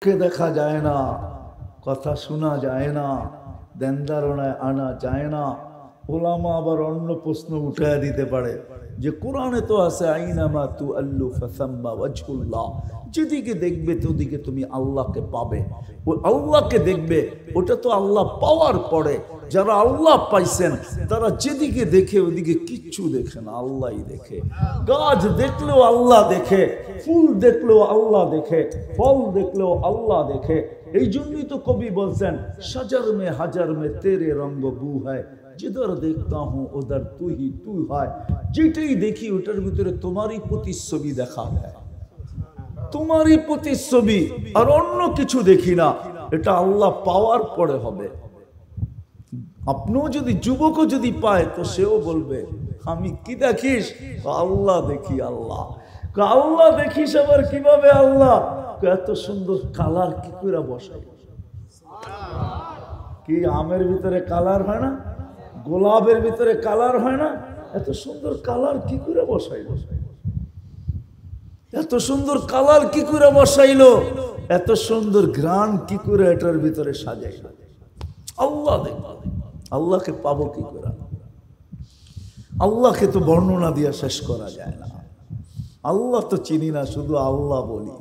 কে দেখা যায় না, কথা শোনা যায় না, ধ্যান ধারণায় আনা যায় না। ওলামা আবার অন্য প্রশ্ন উঠায় দিতে পারে যে কোরআনে তো আছে আইনামা তু আল্লু ফাসাম্মা ওয়াজহুল্লাহ, যেদিকে দেখবে তোদিকে তুমি আল্লাহকে পাবে। ওই আল্লাহকে দেখবে, ওটা তো আল্লাহ পাওয়ার পরে। যারা আল্লাহ পাইছেন তারা যেদিকে দেখে ওদিকে কিচ্ছু দেখে না, আল্লাহই দেখে। গাছ দেখলেও আল্লাহ দেখে, ফুল দেখলেও আল্লাহ দেখে, ফল দেখলেও আল্লাহ দেখে। এই জন্যই তো কবি বলছেন সাজার মে হাজার মে তেরে রঙ্গ বু হয়, जिधर देखता हूं उधर तू ही तू है। যেটাই দেখি ওটার ভিতরে তোমারই প্রতিচ্ছবি দেখা যায়, তোমারই প্রতিচ্ছবি, আর অন্য কিছু দেখি না। এটা আল্লাহ পাওয়ার পরে হবে। আপনিও যদি যুবকও যদি পায় তো সেও বলবে আমি কি দেখিস? আল্লাহ দেখি। আল্লাহ আল্লাহ দেখিস আবার কিভাবে? আল্লাহ এত সুন্দর কালার কি করে বসাই? কি আমের ভিতরে কালার হয় না? গোলাপের ভিতরে কালার হয় না? এত সুন্দর কালার কি করে বসাইল? এত সুন্দর কালার কি করে বসাইলো? এত সুন্দর গ্রান কি করে এটার ভিতরে সাজাইল? আল্লাহ দেখ। আল্লাহকে পাবো কি করে? আল্লাহকে তো বর্ণনা দিয়ে শেষ করা যায় না। আল্লাহ তো চিনি না, শুধু আল্লাহ বলি।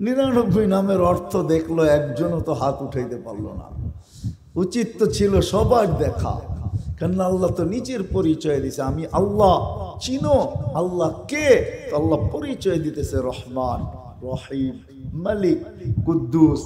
99 নামের অর্থ দেখলো, একজনও তো হাত উঠাইতে পারলো না। উচিত তো ছিল সবার দেখা, কেননা আল্লাহ তো নিজের পরিচয় দিছে, আমি আল্লাহ। চিনো আল্লাহ কে? আল্লাহ পরিচয় দিতেছে রহমান, রহিম, মালিক, কুদ্দুস,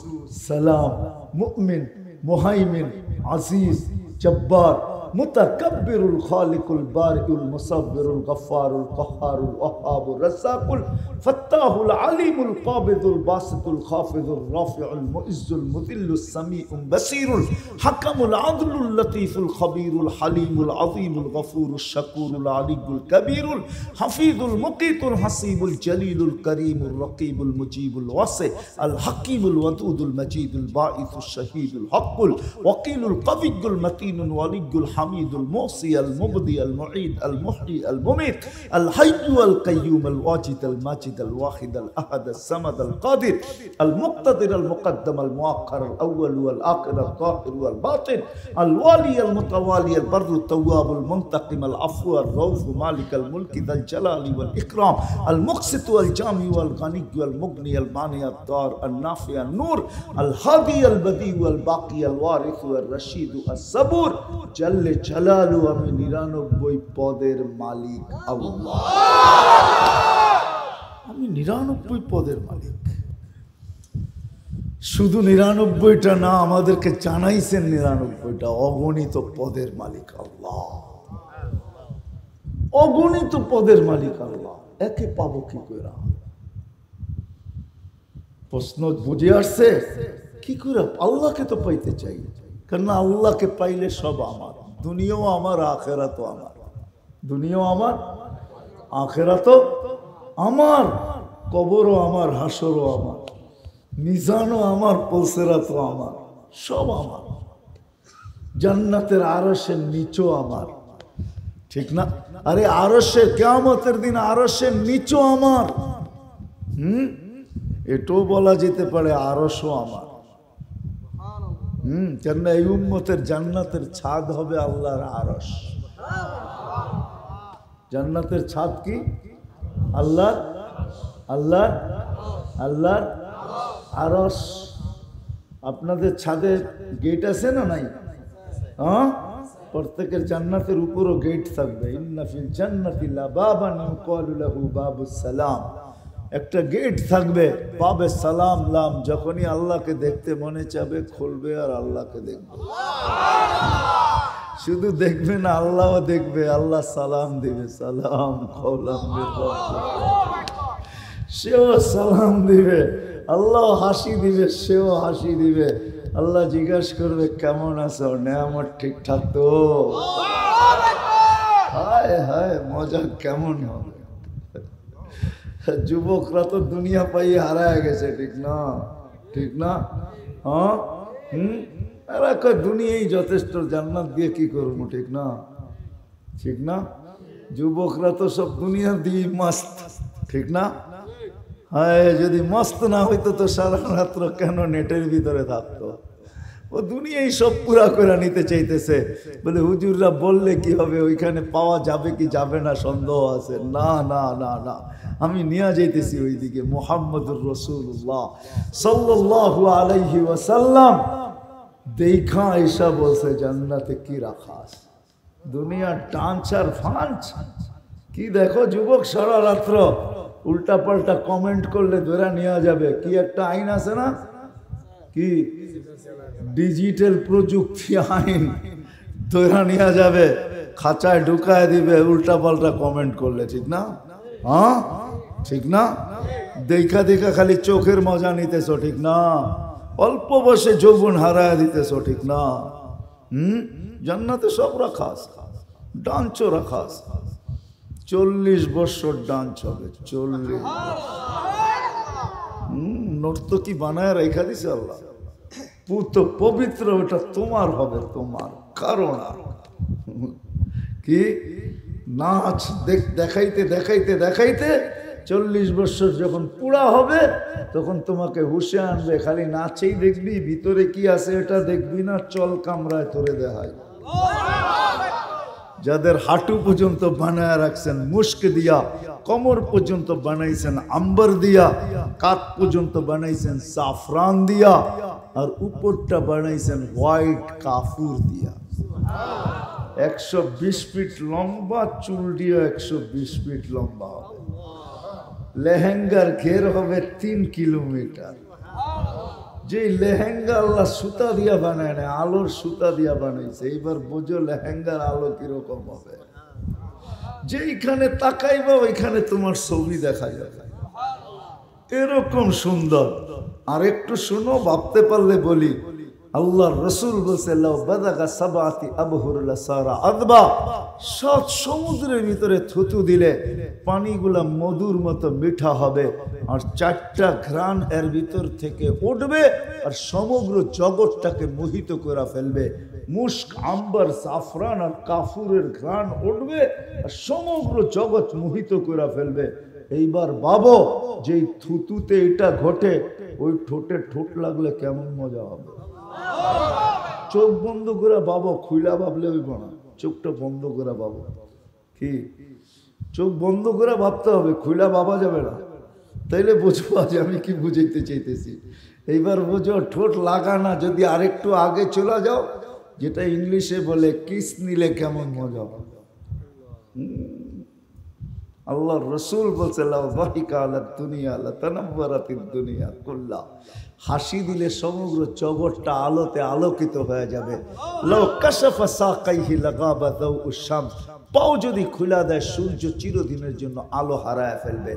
সালাম, মুমিন, মুহাইমিন, আজিজ, জব্বার, মুতাকাব্বিরুল খালিকুল বারিউল মুসাব্বিরুল গফফারুল কাহ্হারুল ওয়াহ্হাবুর রাজ্জাকুল ফাত্তাহুল আলিমুল কাবিদুল বাসিতুল খাফিজুর রাফিউল মুইজ্জুল মুদিল্লুস সামিউল বাসীরুল হাকামুল আদলুল লতীফুল খবীরুল হালিমুল আযীমুল গফুরুশ শাকুরুল আলিয়ুল কবীরুল হাফিজুল মুকীতুল হাসিবুল জলিলুল করিমুর রকিবুল মুজিবুল ওয়াসি আল হাকিমুল ওয়াদুদুল মজিদুল বাঈসুশ শহীদুল হকুল ওয়াকিলুল কবিয়্যুল মতিনুল ওয়ালিয়ুল حميد الموصي المبدي المعيد المحيي المميت الحي القيوم الواجد الماجد الواحد الأحد الصمد القادر المقتدر المقدم المؤخر الأول والآخر الظاهر والباطن الوالي المتوالي البر التواب المنتقم العفو الرؤوف مالك الملك ذا الجلال والإكرام المقسط والجامع والغني والمغني المانع الضار النافع النور الهادي البديع والباقي الوارث والرشيد الصبور جل জালালু। আমি 99 পদের মালিক আল্লাহ। আমি 99 পদের মালিক। শুধু 99টা না, আমাদেরকে জানাইছেন 99টা অগণিত পদের মালিক আল্লাহ। অগণিত পদের মালিক আল্লাহ। একে পাবো কি করে? প্রশ্ন বুঝে আসছে কি করে? আল্লাহকে তো পাইতে চাই, কারণ আল্লাহকে পাইলে সব আমার, দুনিয়াও আমার, আখেরাতও আমার। দুনিয়াও আমার, আখেরাতও আমার, কবরও আমার, হাসরও আমার, মিজানও আমার, পলসেরাতও আমার, সব আমার। জান্নাতের আরশের নিচও আমার, ঠিক না? আরে আরশের কিয়ামতের দিন আরশের নিচও আমার। এটাও বলা যেতে পারে আরশও আমার। কেন এই উম্মতের জান্নাতের ছাদ হবে আল্লাহর আরশ। জান্নাতের ছাদ কি? আল্লাহর আল্লাহর আল্লাহর আরশ। আপনাদের ছাদে গেট আছে না নাই? হ্যাঁ, প্রত্যেকের জান্নাতের উপরও গেট থাকবে। ইন্না ফিল জান্নাতি লাবাবান ইউকালু লাহু বাবুস সালাম। একটা গেট থাকবে, পাবে সালাম লাম। যখনই আল্লাহকে দেখতে মনে চাবে খুলবে আর আল্লাহকে দেখবে। শুধু দেখবে না, আল্লাহও দেখবে। আল্লাহ সালাম দিবে, সালাম কওলাম মির রাব্বিক। সেও সালাম দিবে, আল্লাহ হাসি দিবে, সেও হাসি দিবে। আল্লাহ জিজ্ঞাসা করবে কেমন আছো, নেয়ামত ঠিকঠাক তো? হায় হায়, মজা কেমন হবে? যুবকরা তো দুনিয়া পাইয়ে হারায় গেছে, ঠিক না? ঠিক না? হ্যাঁ, এরা কয় দুনিয়াই যথেষ্ট, জান্নাত দিয়ে কি করবো, ঠিক না? ঠিক না? যুবকরা তো সব দুনিয়া দিয়ে মস্ত, ঠিক না? হ্যাঁ, যদি মস্ত না হইতো তো সারা রাত্র কেন নেটের ভিতরে থাকতো? ও দুনিয়াই সব পুরা করে নিতে চাইতেছে। বলে হুজুররা বললে কি হবে, ওইখানে পাওয়া যাবে কি যাবে না সন্দেহ আছে। না না না না, আমি নিয়ে যাইতেছি ওইদিকে। মুহাম্মদুর রাসূলুল্লাহ সাল্লাল্লাহু আলাইহি ওয়াসাল্লাম দেখা এসা বলছে জান্নাতে কি রাখা আছে। দুনিয়ার ডান্স আর ফান্স কি দেখো যুবক, সারা রাত্র উল্টা পাল্টা কমেন্ট করলে ধরে নেওয়া যাবে। কি একটা আইন আছে না, কি ডিজিটাল প্রযুক্তি আইন, ধরে নেওয়া যাবে, খাঁচায় ঢুকায় দিবে উল্টা পাল্টা কমেন্ট করলে। ঠিক না? হ্যাঁ ঠিক না? দেখা দেখা খালি চোখের মজা নিতেছ, ঠিক না? অল্প বয়সে যৌবন হারায় দিতেছ, ঠিক না? জান্নাতে সব রাখা আছে, ডান্সও রাখা আছে। 40 বছর ডান্স হবে, 40। নর্তকী বানায় রেখা দিছে আল্লাহ, পুত পবিত্র, ওটা তোমার হবে, তোমার কারণ কি নাচ দেখাইতে দেখাইতে দেখাইতে 40 বছর যখন পুরা হবে তখন তোমাকে হুশে আনবে। খালি নাচেই দেখবি, ভিতরে কি আছে এটা দেখবি না, চল কামরায় তোরে দেখায়। যাদের হাঁটু পর্যন্ত বানায় রাখছেন মুস্ক দিয়া, কমর পর্যন্ত বানাইছেন আম্বার দিয়া, কাত পর্যন্ত বানাইছেন সাফরান দিয়া, আর উপরটা বানাইছেন হোয়াইট কাফুর দিয়া। 120 ফিট লম্বা, চুল দিয়ে 120 ফিট লম্বা হবে। লেহেঙ্গার ঘের হবে 3 কিলোমিটার। যে লেহেঙ্গা আল্লাহ সুতা দিয়া বানায় না, আলোর সুতা দিয়া বানাইছে। এইবার বোঝো লেহেঙ্গার আলো কিরকম হবে। যেইখানে তাকাইবা ওইখানে তোমার ছবি দেখা যাবে, এরকম সুন্দর। আর একটু শুনো, ভাবতে পারলে বলি। আল্লাহর রাসূল বলছে লাউ বাদাগা সাবাতি আবহুর লাসারা আদবা, 7 সমুদ্রের ভিতরে থুতু দিলে পানিগুলা মধুর মতো মিঠা হবে, আর 4টা ঘ্রাণ এর ভিতর থেকে উঠবে আর সমগ্র জগৎটাকে মোহিত করে ফেলবে। মুস্ক, আম্বার, জাফরান আর কাফুরের ঘ্রাণ উঠবে আর সমগ্র জগৎ মোহিত করে ফেলবে। এইবার ভাবো, যেই থুতুতে এটা ঘটে, ওই ঠোঁটে ঠোঁট লাগলে কেমন মজা হবে। চোখ বন্ধ করে ভাবো, খুইলা ভাবলে হইব না, চোখটা বন্ধ করে ভাবো। কি চোখ বন্ধ করে ভাবতে হবে, খুইলা ভাবা যাবে না। তাইলে বুঝবো যে আমি কি বুঝাইতে চাইতেছি। এইবার বুঝো, ঠোঁট লাগানা যদি আরেকটু আগে চলে যাও, যেটা ইংলিশে বলে কিস নিলে কেমন মজা হবে। আল্লাহর রাসূল বলছে লাউ যাহিকা আলা দুনিয়া লাতানাওয়ারাতিদ দুনিয়া কুল্লা, হাসি দিলে সমগ্র জগৎটা আলোতে আলোকিত হয়ে যাবে। লাউ কাশাফা সাকাইহি লাগাবা দাউউশ শামস, পাও যদি খুলে দেয় সূর্য চিরদিনের জন্য আলো হারায় ফেলবে।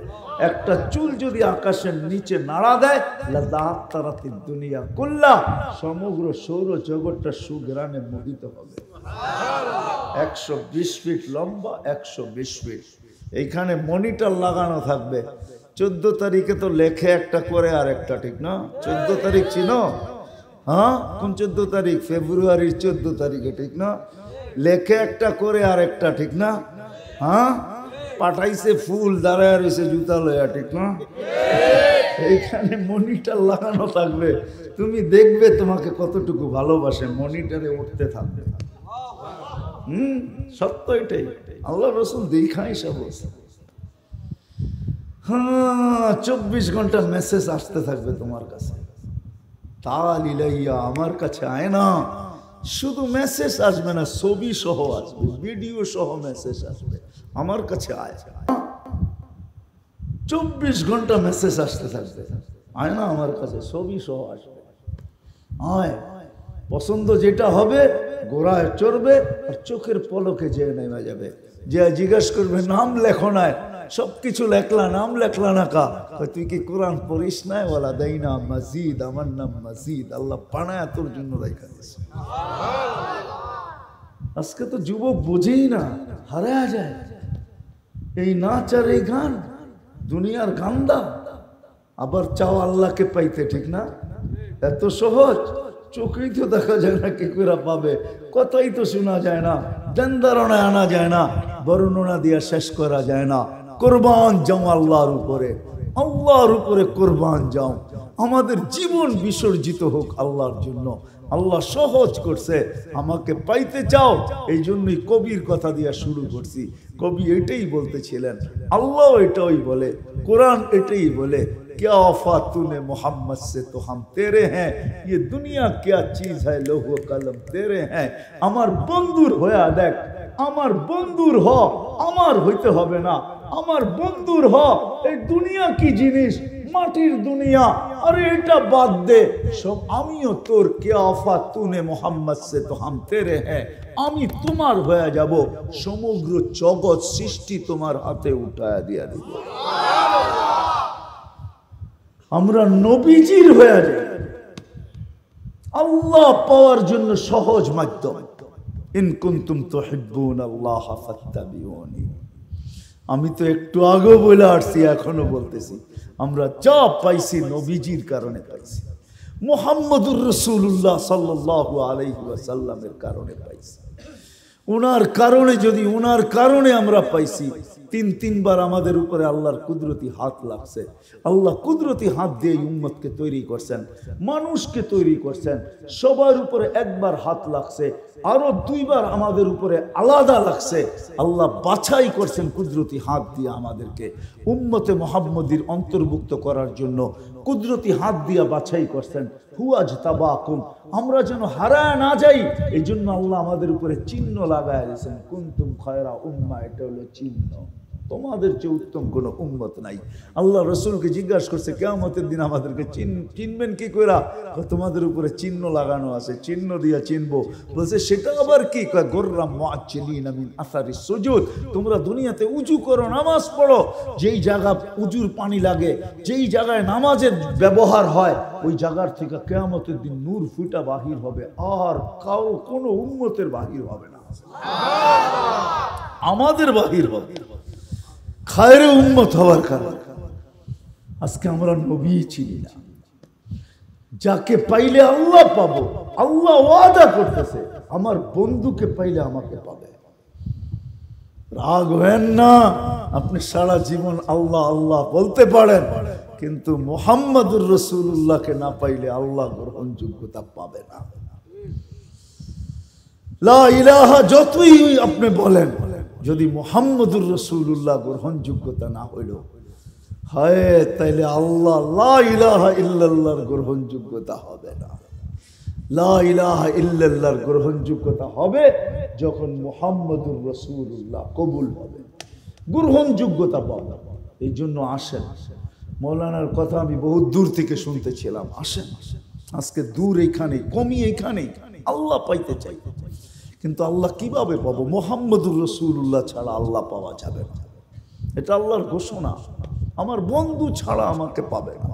একটা চুল যদি আকাশের নিচে নাড়া দেয় লাতারাতিদ দুনিয়া কুল্লা, সমগ্র সৌর জগৎটা সুঘ্রাণে মোহিত হবে। 120 ফিট লম্বা, 120 ফিট। এইখানে মনিটর লাগানো থাকবে। 14 তারিখে তো লেখে একটা করে আর একটা, ঠিক না? 14 তারিখ চিনো? হ্যাঁ, কোন 14 তারিখ? ফেব্রুয়ারির 14 তারিখে, ঠিক না? লেখে একটা করে আর একটা, ঠিক না? হ্যাঁ, পাঠাইছে ফুল, দাঁড়ায় রয়েছে জুতা লয়া, ঠিক না? এইখানে মনিটর লাগানো থাকবে, তুমি দেখবে তোমাকে কতটুকু ভালোবাসে, মনিটরে উঠতে থাকবে। সত্য এটাই, আল্লাহ রাসূল দেখাই সব। হ্যাঁ, 24 ঘন্টা মেসেজ আসতে থাকবে তোমার কাছে। তাল ইলাইয়া, আমার কাছে আয় না। শুধু মেসেজ আসবে না, ছবি সহ আসবে, ভিডিও সহ মেসেজ আসবে, আমার কাছে আয়। 24 ঘন্টা মেসেজ আসতে থাকবে, আয় না আমার কাছে, ছবি সহ আসবে। আয়, পছন্দ যেটা হবে গোড়ায় চড়বে আর চোখের পলকে যেয়ে নেমে যাবে। যে জিজ্ঞাসা করবে নাম লেখো নাই, সবকিছু লেখলা, নাম লেখলা না কা? তুই কি কোরআন পড়িস নাই? ওয়ালা দাইনা মাজিদ, আমার নাম মাজিদ, আল্লাহ পানায়া তোর জন্য রেখা দিয়েছে। আজকে তো যুবক বোঝেই না, হারায়া যায়। এই নাচ আর এই গান দুনিয়ার গান্দা, আবার চাও আল্লাহকে পাইতে, ঠিক না? এত সহজ, চোখেই তো দেখা যায় না, কি করে পাবে? কথাই তো শোনা যায় না, ধ্যান ধারণায় আনা যায় না, বর্ণনা দিয়া শেষ করা যায় না। কোরবান যাও আল্লাহর উপরে, আল্লাহর উপরে কোরবান যাও, আমাদের জীবন বিসর্জিত হোক আল্লাহর জন্য। আল্লাহ সহজ করছে, আমাকে পাইতে চাও, এই জন্যই কবির কথা দিয়া শুরু করছি। কবি এটাই বলতেছিলেন, আল্লাহ এটাই বলে, কোরআন এটাই বলে, क्या वफा तूने मोहम्मद से तो हम तेरे हैं, ये दुनिया क्या चीज है लोहो कलम तेरे हैं। আমার বন্ধুর হয়ে দেখ, আমার বন্ধুর হ, আমার হইতে হবে না, আমার বন্ধুর হ। এই দুনিয়া কি জিনিস, মাটির দুনিয়া, আরে এটা বাদ দে সব, আমিও তোর। क्या वफा तूने मोहम्मद से तो हम तेरे हैं, আমি তোমার হয়ে যাব, সমগ্র জগৎ সৃষ্টি তোমার হাতে উঠায়া দিয়া দিব। আমরা নবীজির হয়ে যাই, আল্লাহ পাওয়ার জন্য সহজ মাধ্যম। ইন কুনতুম তুহিব্বুনাল্লাহ ফাত্তাবিউনি। আমি তো একটু আগে বলে আসছি, এখনো বলতেছি, আমরা যা পাইছি নবীজির কারণে পাইছি, মুহাম্মদুর রাসূলুল্লাহ সাল্লাল্লাহু আলাইহি ওয়াসাল্লামের কারণে পাইছি। ওনার কারণে, যদি ওনার কারণে আমরা পাইছি, তিনবার আমাদের উপরে আল্লাহর কুদরতি হাত লাগছে। আল্লাহ কুদরতি হাত দিয়ে উম্মতকে তৈরি করছেন, মানুষকে তৈরি করছেন। সবার উপরে একবার হাত লাগছে, আরো 2 বার আমাদের উপরে আলাদা লাগছে। আল্লাহ বাছাই করছেন কুদরতি হাত দিয়ে আমাদেরকে উম্মতে মুহাম্মদীর অন্তর্ভুক্ত করার জন্য, কুদরতি হাত দিয়ে বাছাই করছেন। হুয়াজতাবাকুম, আমরা যেন হারায় না যাই, এই জন্য আল্লাহ আমাদের উপরে চিহ্ন লাগায় দিয়েছেন। কুনতুম খায়রা উম্মাহ, এটা হলো চিহ্ন, তোমাদের চেয়ে উত্তম কোনো উম্মত নাই। আল্লাহ রসুলকে জিজ্ঞাসা করছে, কিয়ামতের দিন আমাদেরকে চিনবেন কি কইরা? তোমাদের উপরে চিহ্ন লাগানো আছে, চিহ্ন দিয়া চিনবো। বলছে সেটা আবার কি? গোররাম মুআজ্জিলিনা মিন আসারিস সুজুদ, তোমরা দুনিয়াতে উজু করো, নামাজ পড়ো, যেই জায়গা উজুর পানি লাগে, যেই জায়গায় নামাজের ব্যবহার হয়, ওই জায়গার থেকে কিয়ামতের দিন নূর ফুটা বাহির হবে, আর কারো কোনো উম্মতের বাহির হবে না, আমাদের বাহির হবে। খায়রে উম্মত হওয়ার কারণে আজকে আমরা নবী চিনি না। যাকে পাইলে আল্লাহ পাবো, আল্লাহ ওয়াদা করতেছে, আমার বন্ধুকে পাইলে আমাকে পাবে। রাগ হেন না, আপনি সারা জীবন আল্লাহ আল্লাহ বলতে পারেন, কিন্তু মুহাম্মদুর রাসূলুল্লাহকে না পাইলে আল্লাহ গ্রহণযোগ্যতা পাবে না। লা ইলাহা যতই আপনি বলেন, যদি মুহাম্মদুর রাসূলুল্লাহ গ্রহণযোগ্যতা না হইল, হায় তাইলে আল্লাহ লা ইলাহা ইল্লাল্লাহর গ্রহণযোগ্যতা হবে না। লা ইলাহা ইল্লাল্লাহর গ্রহণযোগ্যতা হবে যখন মুহাম্মদুর রাসূলুল্লাহ কবুল হবে, গ্রহণযোগ্যতা পাবে। এই জন্য আসেন, মৌলানার কথা আমি বহুত দূর থেকে শুনতেছিলাম, আসেন আজকে দূর এইখানে, কমি এইখানে, আল্লাহ পাইতে চাই। কিন্তু আল্লাহ কিভাবে পাবো? মুহাম্মদুর রাসূলুল্লাহ ছাড়া আল্লাহ পাওয়া যাবে না, এটা আল্লাহর ঘোষণা। আমার বন্ধু ছাড়া আমাকে পাবে না,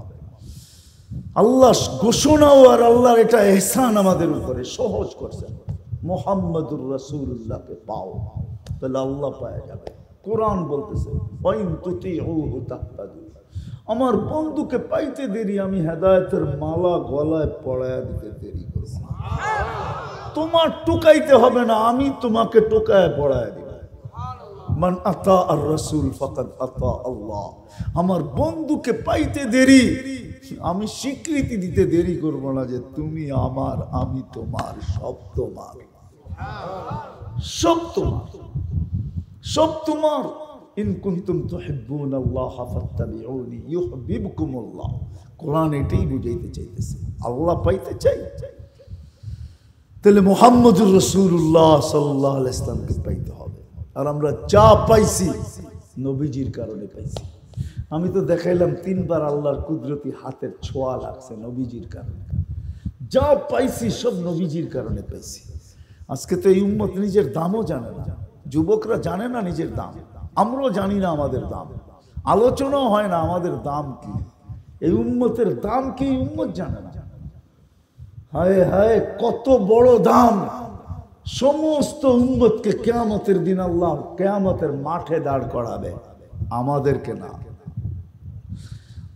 আল্লাহ ঘোষণাও, আর আল্লাহর এটা ইহসান আমাদের উপরে সহজ করছেন। মুহাম্মদুর রাসূলুল্লাহকে পাও, তাহলে আল্লাহ পাওয়া যাবে। কোরআন বলতেছে, ওয়াইন তুতিউহু তাহতাদু। আমার বন্ধুকে পাইতে দেরি, আমি হেদায়েতের মালা গলায় পরায়া দিতে দেরি করব না। তোমার টোকাইতে হবে না, আমি তোমাকে টোকায় পড়ায় দিব। মান আতা আর রাসূল ফাকাদ আতা আল্লাহ। আমার বন্ধুকে পাইতে দেরি, আমি স্বীকৃতি দিতে দেরি করব না যে তুমি আমার, আমি তোমার, সব তোমার, সব তোমার, সব তোমার। ইন কুনতুম তুহিব্বুনাল্লাহ ফাত্তাবিউনি ইউহিব্বুকুমুল্লাহ। কোরআন এটাই বুঝাইতে চাইতেছে, আল্লাহ পাইতে চাই, তাহলে মুহাম্মদুর রাসূলুল্লাহ সাল্লাল্লাহু আলাইহি ওয়াসাল্লামকে পাইতে হবে। আর আমরা যা পাইছি নবীজির কারণে পাইছি। আমি তো দেখাইলাম 3 বার আল্লাহর কুদরতি হাতের ছোঁয়া লাগছে নবীজির কারণে। যা পাইছি সব নবীজির কারণে পাইছি। আজকে তো এই উম্মত নিজের দামও জানে না, যুবকরা জানে না নিজের দাম, আমরাও জানি না আমাদের দাম, আলোচনাও হয় না আমাদের দাম কি, এই উম্মতের দাম কি এই উম্মত জানে না। হায় হায় কত বড় দাম! সমস্ত উম্মতকে কিয়ামতের দিন আল্লাহ কিয়ামতের মাঠে দাঁড় করাবে, আমাদেরকে না।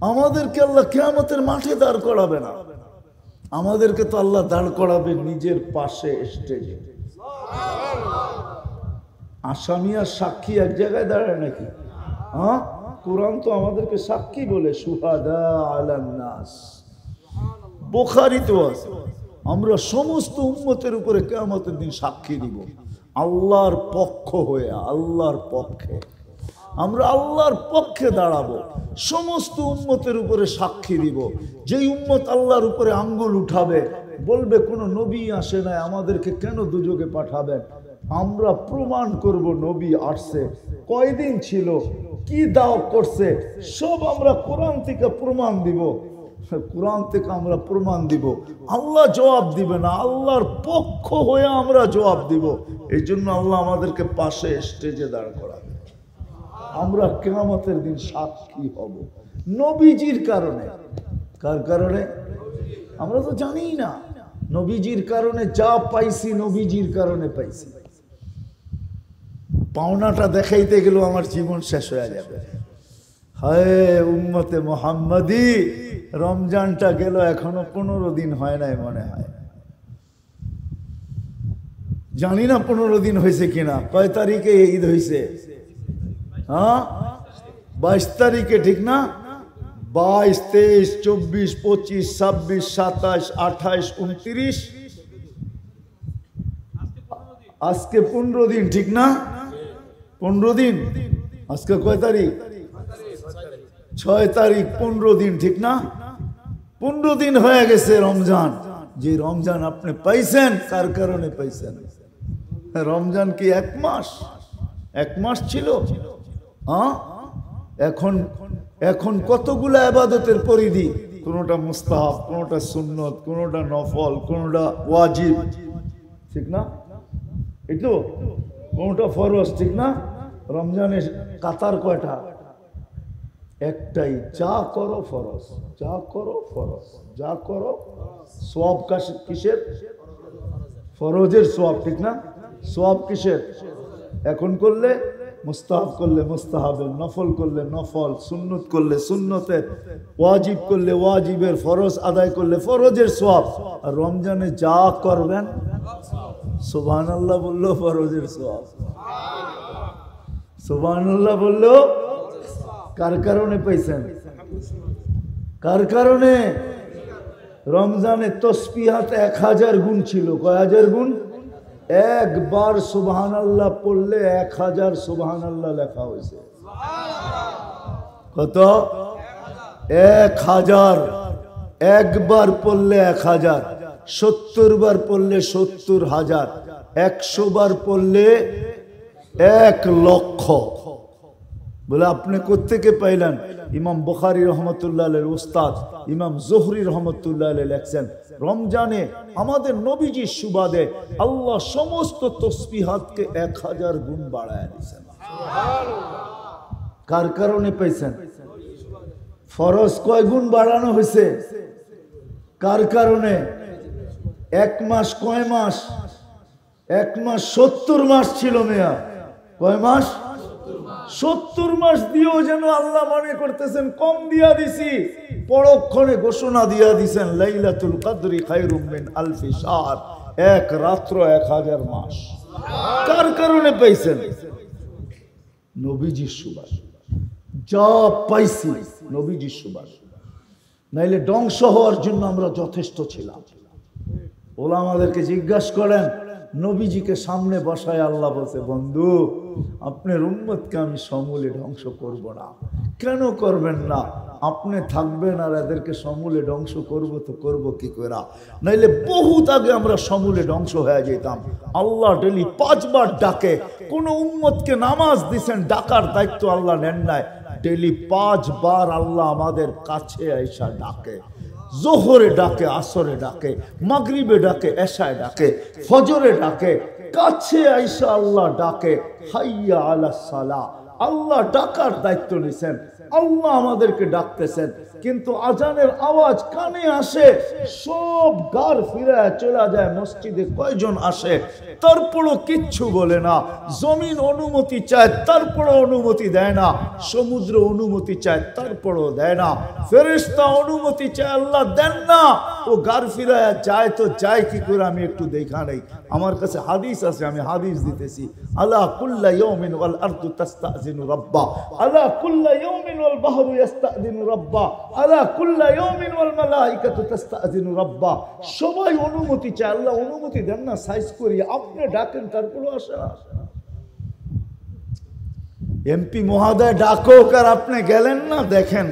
আমাদেরকে আল্লাহ কিয়ামতের মাঠে দাঁড় করাবে না, আমাদেরকে তো আল্লাহ দাঁড় করাবে নিজের পাশে স্টেজে। আসামি আর সাক্ষী এক জায়গায় দাঁড়ায় নাকি? হ্যাঁ, কোরআন তো আমাদেরকে সাক্ষী বলে, শুহাদা আলান নাস, বুখারীতে আছে। আমরা সমস্ত উম্মতের উপরে কিয়ামতের দিন সাক্ষী দিব আল্লাহর পক্ষ হয়ে, আল্লাহর পক্ষে। আমরা আল্লাহর পক্ষে দাঁড়াবো, সমস্ত উম্মতের উপরে সাক্ষী দিব। যেই উম্মত আল্লাহর উপরে আঙ্গুল উঠাবে, বলবে কোনো নবী আসে নাই, আমাদেরকে কেন দুজকে পাঠাবেন, আমরা প্রমাণ করব নবী আসছে, কয়দিন ছিল, কি দাওয়াত করছে, সব আমরা কোরআন থেকে প্রমাণ দিব। কোরআন থেকে আমরা প্রমাণ দিব। আল্লাহ জবাব দিবে না, আল্লাহর পক্ষ হয়ে আমরা জবাব দিব। এই জন্য আল্লাহ আমাদেরকে পাশে স্টেজে দাঁড় করাবে। আমরা কিয়ামতের দিন সাক্ষী হব নবীজির কারণে। কার কারণে? আমরা তো জানি না। নবীজির কারণে যা পাইছি, নবীজির কারণে পাইছি। পাওনাটা দেখাইতে গেলেও আমার জীবন শেষ হয়ে যাবে। হায় উম্মতে মুহাম্মাদি, রমজানটা গেল, এখনো 15 দিন হয় নাই মনে হয়। জানি না 15 দিন হয়েছে কিনা। কয় তারিখে ঈদ হয়েছে? হ্যাঁ, 22 তারিখে, ঠিক না? 22, 23, 24, 25, 26, 27, 28, 29, আজকে 15 দিন, ঠিক না? 15 দিন। আজকে কয় তারিখ? 6 তারিখ। 15 দিন, ঠিক না? 15 দিন হয়ে গেছে রমজান। যে রমজান আপনি পাইছেন, কার কারণে পাইছেন? রমজান কি 1 মাস? 1 মাস ছিল? হ্যাঁ, এখন কতগুলো ইবাদতের পরিধি, কোনটা মুস্তাহাব, কোনটা সুন্নত, কোনটা নফল, কোনটা ওয়াজিব, ঠিক না? এই তো কোনটা ফরজ, ঠিক না? রমজানের কাতার কয়টা? একটাই, যা করো ফরজ, যা করো ফরজ, যা করো সওয়াব। কিসের? ফরজের সওয়াব, ঠিক না? সওয়াব কিসের? এখন করলে মুস্তাহাব, করলে মুস্তাহাবের, নফল করলে নফল, সুন্নত করলে সুন্নতের, ওয়াজিব করলে ওয়াজিবের, ফরজ আদায় করলে ফরজের সওয়াব। আর রমজানে যা করবেন, সুবহানাল্লাহ বললো ফরজের সওয়াব, সুবহানাল্লাহ বললো। কার কারণে পাইছেন? কার কারণে? রমজানে তসবিহাত 1000 গুণ ছিল। কয় হাজার গুণ? একবার সুবহানাল্লাহ পড়লে 1000 সুবহানাল্লাহ লেখা হয়েছে। কত? 1000। একবার পড়লে 1000, 70 বার পড়লে 70,000, 100 বার পড়লে 1,00,000। বলে আপনি কোত্থেকে পাইলেন? ইমাম বুখারী রহমতুল্লাহ আলাইহির উস্তাদ ইমাম জোহরি রহমতুল্লাহ আলাইহি লেখছেন, রমজানে আমাদের নবীজির সুবাদে আল্লাহ সমস্ত তসবিহাতকে 1000 গুণ বাড়ায় দিয়েছেন। কার কারণে পাইছেন? ফরজ কয় গুণ বাড়ানো হয়েছে? কার কারণে? 1 মাস কয় মাস? 1 মাস 70 মাস ছিল মেয়া। কয় মাস? 70 মাস দিয়েও যেন আল্লাহ মনে করতেছেন কম দিয়া দিছি। পরক্ষণে ঘোষণা দিয়া দিছেন, লাইলাতুল কদরি খায়রুম মিন আলফি শাহর, 1 রাত্র 1000 মাস। কার কারণে পাইছেন? নবীজির সুবাস। যা পাইছি নবীজির সুবাস, নাইলে ধ্বংস হওয়ার জন্য আমরা যথেষ্ট ছিলাম। ওলামাদেরকে জিজ্ঞাসা করেন, নবীজিকে সামনে বসায় আল্লাহ বলছে, বন্ধু আপনার উম্মতকে আমি সমূলে ধ্বংস করব না। কেন করবেন না? আপনি থাকবেন আর এদেরকে সমূলে ধ্বংস করব তো করব কি করে? নাইলে বহুত আগে আমরা সমূলে ধ্বংস হয়ে যেতাম। আল্লাহ ডেলি 5 বার ডাকে। কোন উম্মতকে নামাজ দিছেন, ডাকার দায়িত্ব আল্লাহ নেন নাই। ডেলি 5 বার আল্লাহ আমাদের কাছে আইসা ডাকে। জোহরে ডাকে, আসরে ডাকে, মাগরিবে ডাকে, এশায় ডাকে, ফজরে ডাকে, কাছে আইসা আল্লাহ ডাকে, হাইয়া আলাস সালাহ। আল্লাহ ডাকার দায়িত্ব নিছেন, আল্লাহ আমাদেরকে ডাকতেছেন। কিন্তু আজানের আওয়াজ কানে আসে, সব গার ফিরায় চলে যায়। মসজিদে কয়জন আসে, তারপরও কিচ্ছু বলে না। জমিন অনুমতি চায়, তারপরও অনুমতি দেয় না। সমুদ্র অনুমতি চায়, তারপরও দেয় না। ফেরেশতা অনুমতি চায়, আল্লাহ দেন না। ও গার ফিরায় যায় তো যায় কি করে? আমি একটু দেখা নেই। আমার কাছে হাদিস আছে, আমি হাদিস দিতেছি। আলা কুল্লা ইয়াউমিন ওয়াল আরদু তাস্তাযিন يستأذن ربه ألا كل يوم والبحر يستأذن ربه ألا كل يوم والملائكة تستأذن ربه সবাই অনুমতি চায় আল্লাহ অনুমতি দেন না সাইজ করি আপনি ডাকেন তারপরে আসে না এমপি মহোদয় ডাকো আর আপনি গেলেন না দেখেন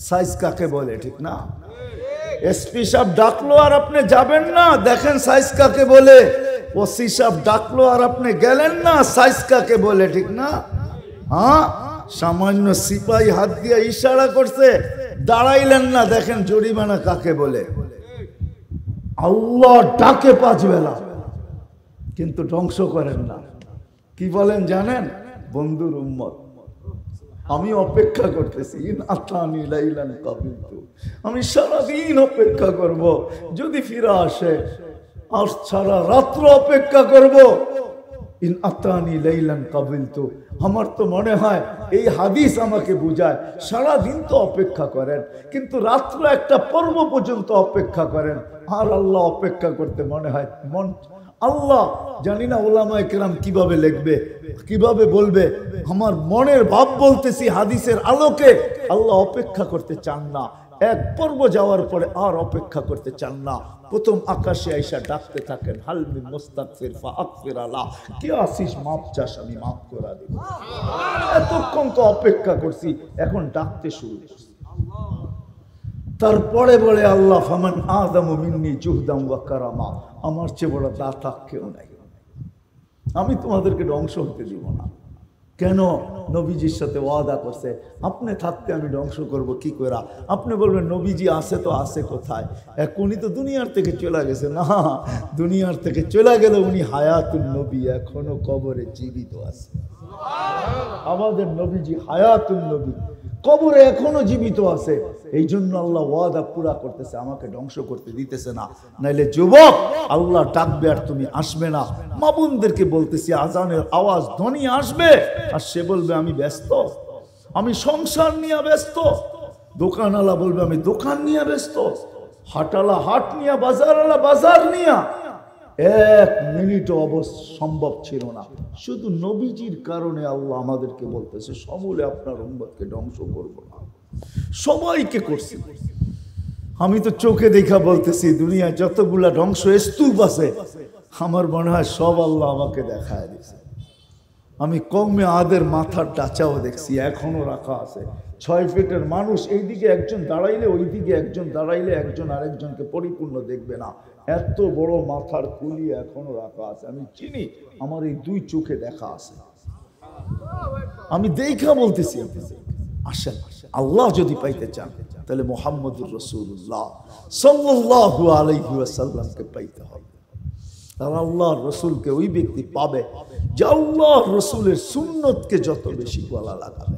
সাইজ কাকে বলে ঠিক না এসপি সাহেব ডাকলো আর আপনি যাবেন না দেখেন সাইজ কাকে বলে ওসি সাহেব ডাকলো আর আপনি গেলেন না সাইজ কাকে বলে ঠিক না হ্যাঁ সামান্য সিপাহী হাত দিয়ে ইশারা করছে দাঁড়াইলেন না দেখেন জরিমানা কাকে বলে আল্লাহ ডাকে 5 বেলা কিন্তু ধ্বংস করেন না কি বলেন জানেন বন্ধুর উম্মত আমি অপেক্ষা করতেছি আতানি লাইলান কাবিলতু আমি সারাদিন অপেক্ষা করব যদি ফিরে আসে আর সারা রাত্র অপেক্ষা করব ইন আতানি লাইলান কাবিলতু আমার তো মনে হয় এই হাদিস আমাকে বোঝায় সারা দিন তো অপেক্ষা করেন কিন্তু রাত্র একটা পর্ব পর্যন্ত অপেক্ষা করেন আর আল্লাহ অপেক্ষা করতে মনে হয় মন আল্লাহ জানি না উলামায়ে কেরাম কিভাবে লিখবে কিভাবে বলবে আমার মনের ভাব বলতেছি হাদিসের আলোকে আল্লাহ অপেক্ষা করতে চান না এক পর্ব যাওয়ার পরে আর অপেক্ষা করতে চান না প্রথম আকাশে আইসা ডাকতে থাকেন হাল মিন মুস্তাগফির ফাগফির আলা কে আসিস মাপ চাস আমি মাফ করে দেব এতক্ষণ তো অপেক্ষা করছি এখন ডাকতে শুরু করছি তারপরে বলে আল্লাহ ফামান আযামু মিন্নি জুহদাম ওয়া কারামা আমার চেয়ে বড় দাতা কেউ নাই আমি তোমাদেরকে ধ্বংস হতে দিব না কেন নবীজির সাথে ওয়াদা করছে আপনি থাকতে আমি ধ্বংস করব কি করে আপনি বলবেন নবীজি আছে তো আছে কোথায় উনি তো দুনিয়ার থেকে চলে গেছে না দুনিয়ার থেকে চলে গেলে উনি হায়াতুন নবী এখনো কবরে জীবিত আছে আমাদের নবীজি হায়াতুন নবী কবরে এখনো জীবিত আছে এই জন্য আল্লাহ ওয়াদা পুরা করতেছে আমাকে ধ্বংস করতে দিতেছে না নাইলে যুবক আল্লাহ ডাকবে আর তুমি আসবে না মা বোনদেরকে বলতেছি আজানের আওয়াজ ধ্বনি আসবে আর সে বলবে আমি ব্যস্ত আমি সংসার নিয়ে ব্যস্ত দোকানওয়ালা বলবে আমি দোকান নিয়ে ব্যস্ত হাটওয়ালা হাট নিয়ে বাজারওয়ালা বাজার নিয়ে 1 মিনিটও সম্ভব ছিল না শুধু নবীজির কারণে আল্লাহ আমাদেরকে বলতেছে সমূলে আপনার উম্মতকে ধ্বংস করব না সবাইকে করছি আমি তো চোখে দেখা বলতেছি দুনিয়া যতগুলা ধ্বংস স্তূপ আছে আমার মনে হয় সব আল্লাহ আমাকে দেখায় দিয়েছে আমি কওমে আদের মাথার টাচাও দেখছি এখনো রাখা আছে 6 ফিটের মানুষ এইদিকে একজন দাঁড়াইলে ওইদিকে একজন দাঁড়াইলে একজন আরেকজনকে পরিপূর্ণ দেখবে না এত বড় মাথার কুলি এখনো রাখা আছে আমি চিনি আমার এই 2 চোখে দেখা আছে আমি দেখা বলতেছি আসেন আল্লাহ যদি পাইতে চান তাহলে মুহাম্মদুর রাসূলুল্লাহ সাল্লাল্লাহু আলাইহি ওয়াসাল্লামকে পাইতে হবে আর আল্লাহর রাসূলকে ওই ব্যক্তি পাবে যে আল্লাহর রাসূলের সুন্নতকে যত বেশি গলা লাগাবে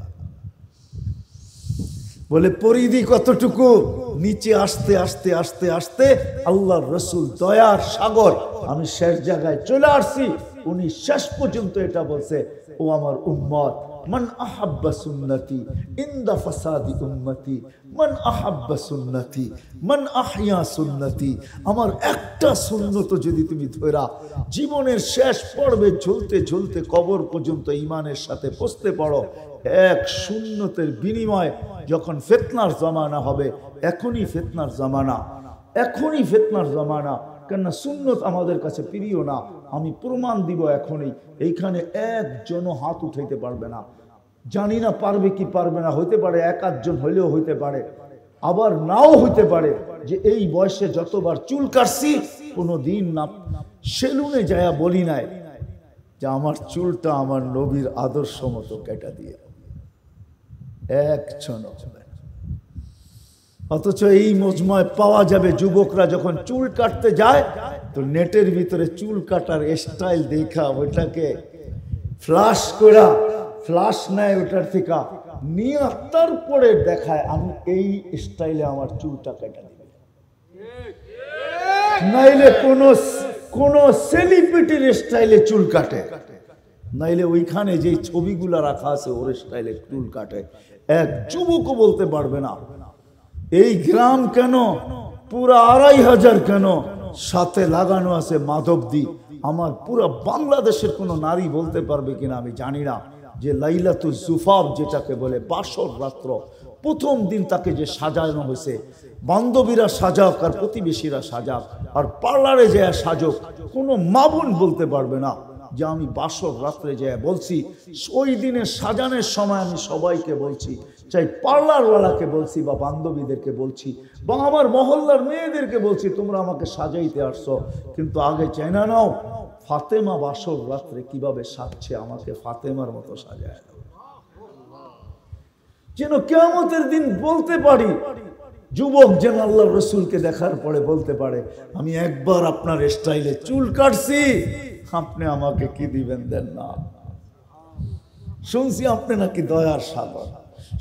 বলে পরিধি কতটুকু নিচে আসতে আসতে আসতে আসতে আল্লাহর রাসূল দয়ার সাগর আমি শেষ জায়গায় চলে আসছি উনি শেষ পর্যন্ত এটা বলছে ও আমার উম্মত মান আহাব্বা সুন্নতি ইনদা ফাসাদি উম্মতি মান আহাব্বা সুন্নতি মান আহইয়া সুন্নতি আমার একটা সুন্নত যদি তুমি ধরা জীবনের শেষ পর্বে ঝুলতে ঝুলতে কবর পর্যন্ত ঈমানের সাথে পৌঁছতে পারো এক সুন্নতের বিনিময়ে যখন ফিতনার জামানা হবে এখনই ফিতনার জামানা এখনই ফিতনার জামানা কেন সুন্নত আমাদের কাছে প্রিয় না আমি প্রমাণ দিব এখনই এইখানে একজনও হাত উঠাইতে পারবে না জানি না পারবে কি পারবে না হইতে পারে 1-8 জন হইলেও হইতে পারে আবার নাও হইতে পারে যে এই বয়সে যতবার চুল কাটছি কোনোদিন না সেলুনে যায়া বলি নাই যে আমার চুলটা আমার নবীর আদর্শ মতো কেটে দিয়ে একজন অথচ এই মজমায় পাওয়া যাবে যুবকরা যখন চুল কাটতে যায় তো নেটের ভিতরে চুল কাটার স্টাইল দেখা ওইটাকে ফ্লাশ করা ফ্লাশ নেয় ওটার থেকে নিয়ে তারপরে দেখায় আমি এই স্টাইলে আমার চুলটা কেটে দিব নাইলে কোন সেলিব্রিটির স্টাইলে চুল কাটে নাইলে ওইখানে যে ছবিগুলা রাখা আছে ওর স্টাইলে চুল কাটে এক যুবকও বলতে পারবে না এই গ্রাম কেন পুরা 2500 কেন সাথে লাগানো আছে মাধবদী আমার পুরো বাংলাদেশের কোন নারী বলতে পারবে কিনা আমি জানি না যে লাইলাতুল জুফাফ যেটাকে বলে বাসর রাত্র, প্রথম দিন তাকে যে সাজানো হয়েছে, বান্ধবীরা সাজাক আর প্রতিবেশীরা সাজাক আর পার্লারে যায় সাজক, কোনো মা বোন বলতে পারবে না যে আমি বাসর রাত্রে যায় বলছি। ওই দিনের সাজানোর সময় আমি সবাইকে বলছি, চাই পার্লারওয়ালাকে বলছি বা বান্ধবীদেরকে বলছি বা আমার মহল্লার মেয়েদেরকে বলছি, তোমরা আমাকে সাজাইতে আসছো, কিন্তু আগে চেনা নাও ফাতেমা বাসর রাত্রে কিভাবে সাজছে, আমাকে ফাতেমার মতো সাজায় দাও, যেন কিয়ামতের দিন বলতে পারি, যুবক যেন আল্লাহর রসুলকে দেখার পরে বলতে পারে আমি একবার আপনার স্টাইলে চুল কাটছি, আপনি আমাকে কি দিবেন দেন না। শুনছি আপনি নাকি দয়ার সাগর,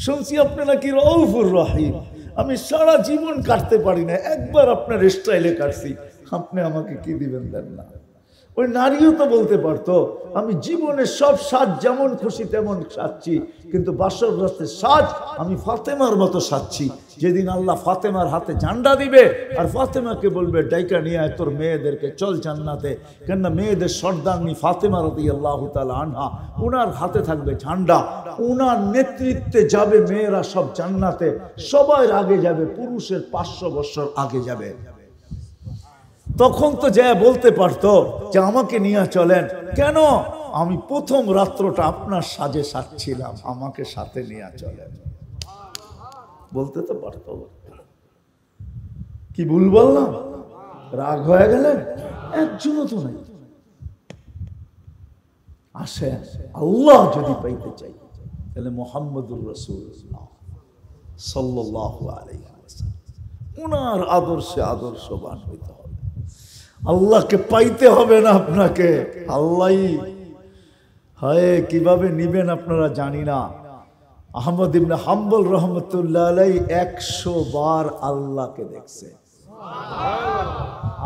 শুনছি আপনি নাকি রউফুর রহিম, আমি সারা জীবন কাটতে পারি না, একবার আপনার স্টাইলে কাটছি, আপনি আমাকে কি দিবেন দেন না। ওই নারীও তো বলতে পারতো আমি জীবনে সব সাজ যেমন খুশি তেমন সাজছি, কিন্তু বাসর রাতের সাজ আমি ফাতেমার মতো সাজছি। যেদিন আল্লাহ ফাতেমার হাতে ঝান্ডা দিবে আর ফাতেমাকে বলবে ডাইকা নিয়ে আয় তোর মেয়েদেরকে, চল জান্নাতে, কেননা মেয়েদের সর্দারনি ফাতেমা রাদিয়াল্লাহু তাআলা আনহা, ওনার হাতে থাকবে ঝান্ডা, ওনার নেতৃত্বে যাবে মেয়েরা সব জান্নাতে, সবাই আগে যাবে, পুরুষের 500 বছর আগে যাবে। তখন তো যা বলতে পারতো যে আমাকে নিয়ে চলেন, কেন আমি প্রথম রাত্রটা আপনার সাজে সাজছিলাম, আমাকে সাথে নিয়ে চলেন, বলতে তো পারতো। কি ভুল বললাম? রাগ হয়ে গেলেন? একজনও তো নাই। আসেন, আল্লাহ যদি পাইতে চাই তাহলে মুহাম্মদুর রাসূলুল্লাহ সাল্লাল্লাহু আলাইহি ওয়াসাল্লাম ওনার আদর্শে আদর্শবান হইতে হবে। আল্লাহকে পাইতে হবে না আপনাকে, আল্লাহই হয় কিভাবে নিবেন আপনারা জানি না। আহমদ ইবনে হাম্বল রহমতুল্লাহ আলাইহি 100 বার আল্লাহকে দেখছে,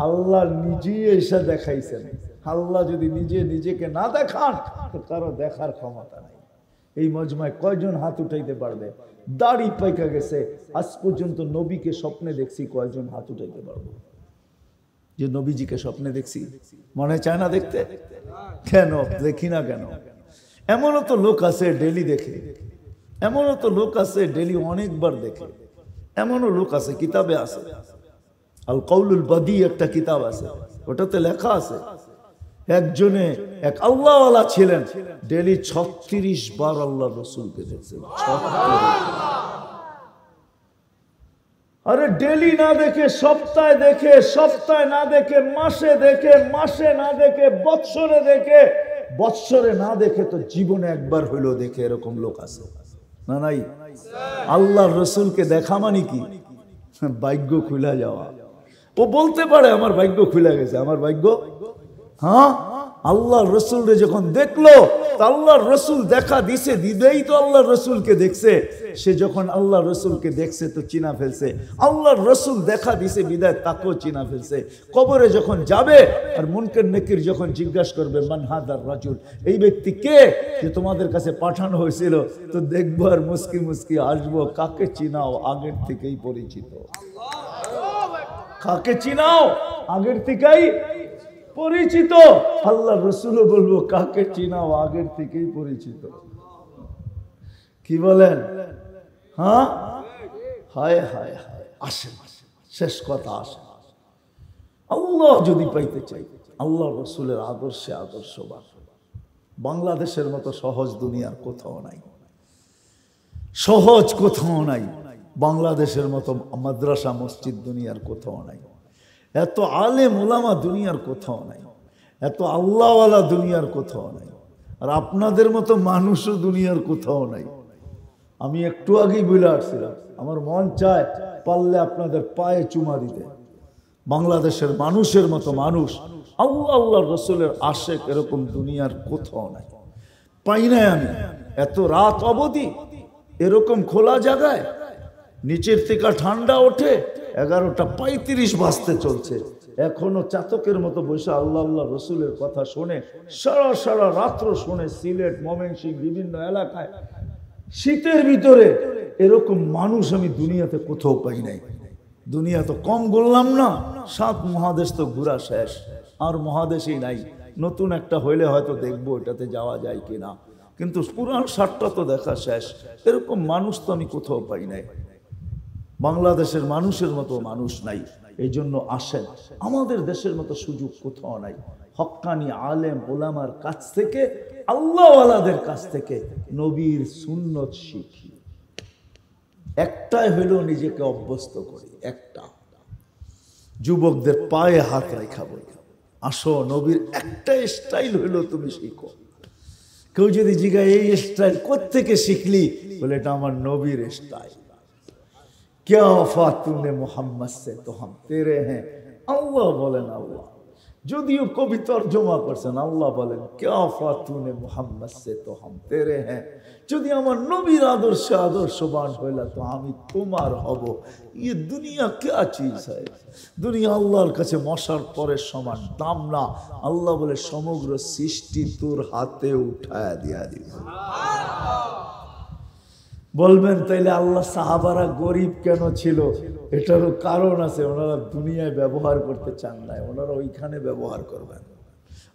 আল্লাহ নিজেই এসে দেখাইছেন। আল্লাহ যদি নিজে নিজেকে না দেখান তো কারো দেখার ক্ষমতা নাই। এই মজমায় কয়জন হাত উঠাইতে পারবে? দাড়ি পাইকা গেছে, আজ পর্যন্ত নবীকে স্বপ্নে দেখছি, কয়জন হাত উঠাইতে পারবো যে নবীজিকে স্বপ্নে দেখছি? মনে চায় না দেখতে? কেন দেখি না কেন? এমনও তো লোক আছে ডেলি দেখে, এমনও তো লোক আছে ডেলি অনেকবার দেখে, এমনও লোক আছে, কিতাবে আছে, আল কৌলুল বাদী একটা কিতাব আছে, ওটাতে লেখা আছে একজনে এক আল্লাহওয়ালা ছিলেন, ডেলি 36 বার আল্লাহ রসুলকে দেখছেন। আরে ডেলি না দেখে সপ্তাহে দেখে, সপ্তাহে না দেখে মাসে দেখে, মাসে না দেখে বৎসরে দেখে, বৎসরে না দেখে তো জীবনে একবার হইলো দেখে, এরকম লোক আছে না নাই? আল্লাহর রসুলকে দেখা মানে কি? ভাগ্য খুলে যাওয়া। ও বলতে পারে আমার ভাগ্য খুলে গেছে, আমার ভাগ্য, হ্যাঁ আল্লাহর রসুলরে যখন দেখলো, আল্লাহর রসুল দেখা দিছে, দিবেই তো আল্লাহর রসুলকে দেখছে। সে যখন আল্লাহর রসুলকে দেখছে তো চিনা ফেলছে, আল্লাহর রসুল দেখা দিছে বিদায় তাকেও চিনা ফেলছে। কবরে যখন যাবে আর মুনকার নাকির যখন জিজ্ঞাসা করবে মান হাদার রাজুল, এই ব্যক্তি কে যে তোমাদের কাছে পাঠানো হয়েছিল, তো দেখবো আর মুস্কি মুস্কি আসবো, কাকে চিনাও? আগের থেকেই পরিচিত। কাকে চিনাও? আগের থেকেই পরিচিত। আল্লাহ রসুলও বলবো কাকে চিনাও? আগের থেকেই পরিচিত। কি বলেন? হ্যাঁ, হায় হায় হায়। আসেন, শেষ কথা, আসেন, আল্লাহ যদি পাইতে চাই, আল্লাহ রসুলের আদর্শে আদর্শবান। বাংলাদেশের মতো সহজ দুনিয়ার কোথাও নাই, সহজ কোথাও নাই। বাংলাদেশের মতো মাদ্রাসা মসজিদ দুনিয়ার কোথাও নাই, এত আলেম ওলামা দুনিয়ার কোথাও নাই, এত আল্লাহওয়ালা দুনিয়ার কোথাও নাই, আর আপনাদের মতো মানুষও দুনিয়ার কোথাও নাই। আমি একটু আগেই বলে আসছিলাম, আমার মন চায় পারলে আপনাদের পায়ে চুমা দিতে। বাংলাদেশের মানুষের মতো মানুষ, আল্লাহ আল্লাহর রসুলের আশেক এরকম দুনিয়ার কোথাও নাই, পাই নাই আমি। এত রাত অবধি এরকম খোলা জায়গায়, নিচের থেকে ঠান্ডা ওঠে, 11:35 বাজতে চলছে, এখনো চাতকের মতো বসে আল্লাহ আল্লাহ রসুলের কথা শোনে, সারা সারা রাত্র শোনে। সিলেট, ময়মনসিংহ, বিভিন্ন এলাকায় শীতের ভিতরে এরকম মানুষ আমি দুনিয়াতে কোথাও পাই নাই। দুনিয়া তো কম বললাম না, 7 মহাদেশ তো ঘোরা শেষ, আর মহাদেশেই নাই। নতুন একটা হইলে হয়তো দেখবো এটাতে যাওয়া যায় কিনা। কিন্তু পুরাণ সারটা তো দেখা শেষ। এরকম মানুষ তো আমি কোথাও পাই নাই, বাংলাদেশের মানুষের মতো মানুষ নাই। এই জন্য আসেন, আমাদের দেশের মতো সুযোগ কোথাও নাই। হক্কানি আলেম ওলামার কাছ থেকে, আল্লাহওয়ালাদের কাছ থেকে নবীর সুন্নত শিখি। একটাই হইল নিজেকে অভ্যস্ত করি, একটা যুবকদের পায়ে হাত রেখা বলি, আসো নবীর একটা স্টাইল হইল তুমি শিখো। কেউ যদি জিজ্ঞাসা এই স্টাইল কোত্থেকে শিখলি, বলে এটা আমার নবীর স্টাইল। क्या वफा तूने मोहम्मद से तो हम तेरे हैं। আল্লাহ বলেন, আল্লাহ যদিও কবি তর্জমা করছেন, আল্লাহ বলেন क्या वफा तूने मोहम्मद से तो हम तेरे हैं। যদি আমার নবীর আদর্শে আদর্শবান হইলা তো আমি তোমার হব। ये दुनिया क्या चीज है? দুনিয়া আল্লাহর কাছে মশার পরের সমান দাম না। আল্লাহ বলে সমগ্র সৃষ্টি তোর হাতে উঠায় দিয়া দিবে। বলবেন তাইলে আল্লাহ সাহাবারা গরিব কেন ছিল? এটারও কারণ আছে, ওনারা দুনিয়ায় ব্যবহার করতে চান না, ওনারা ওইখানে ব্যবহার করবেন।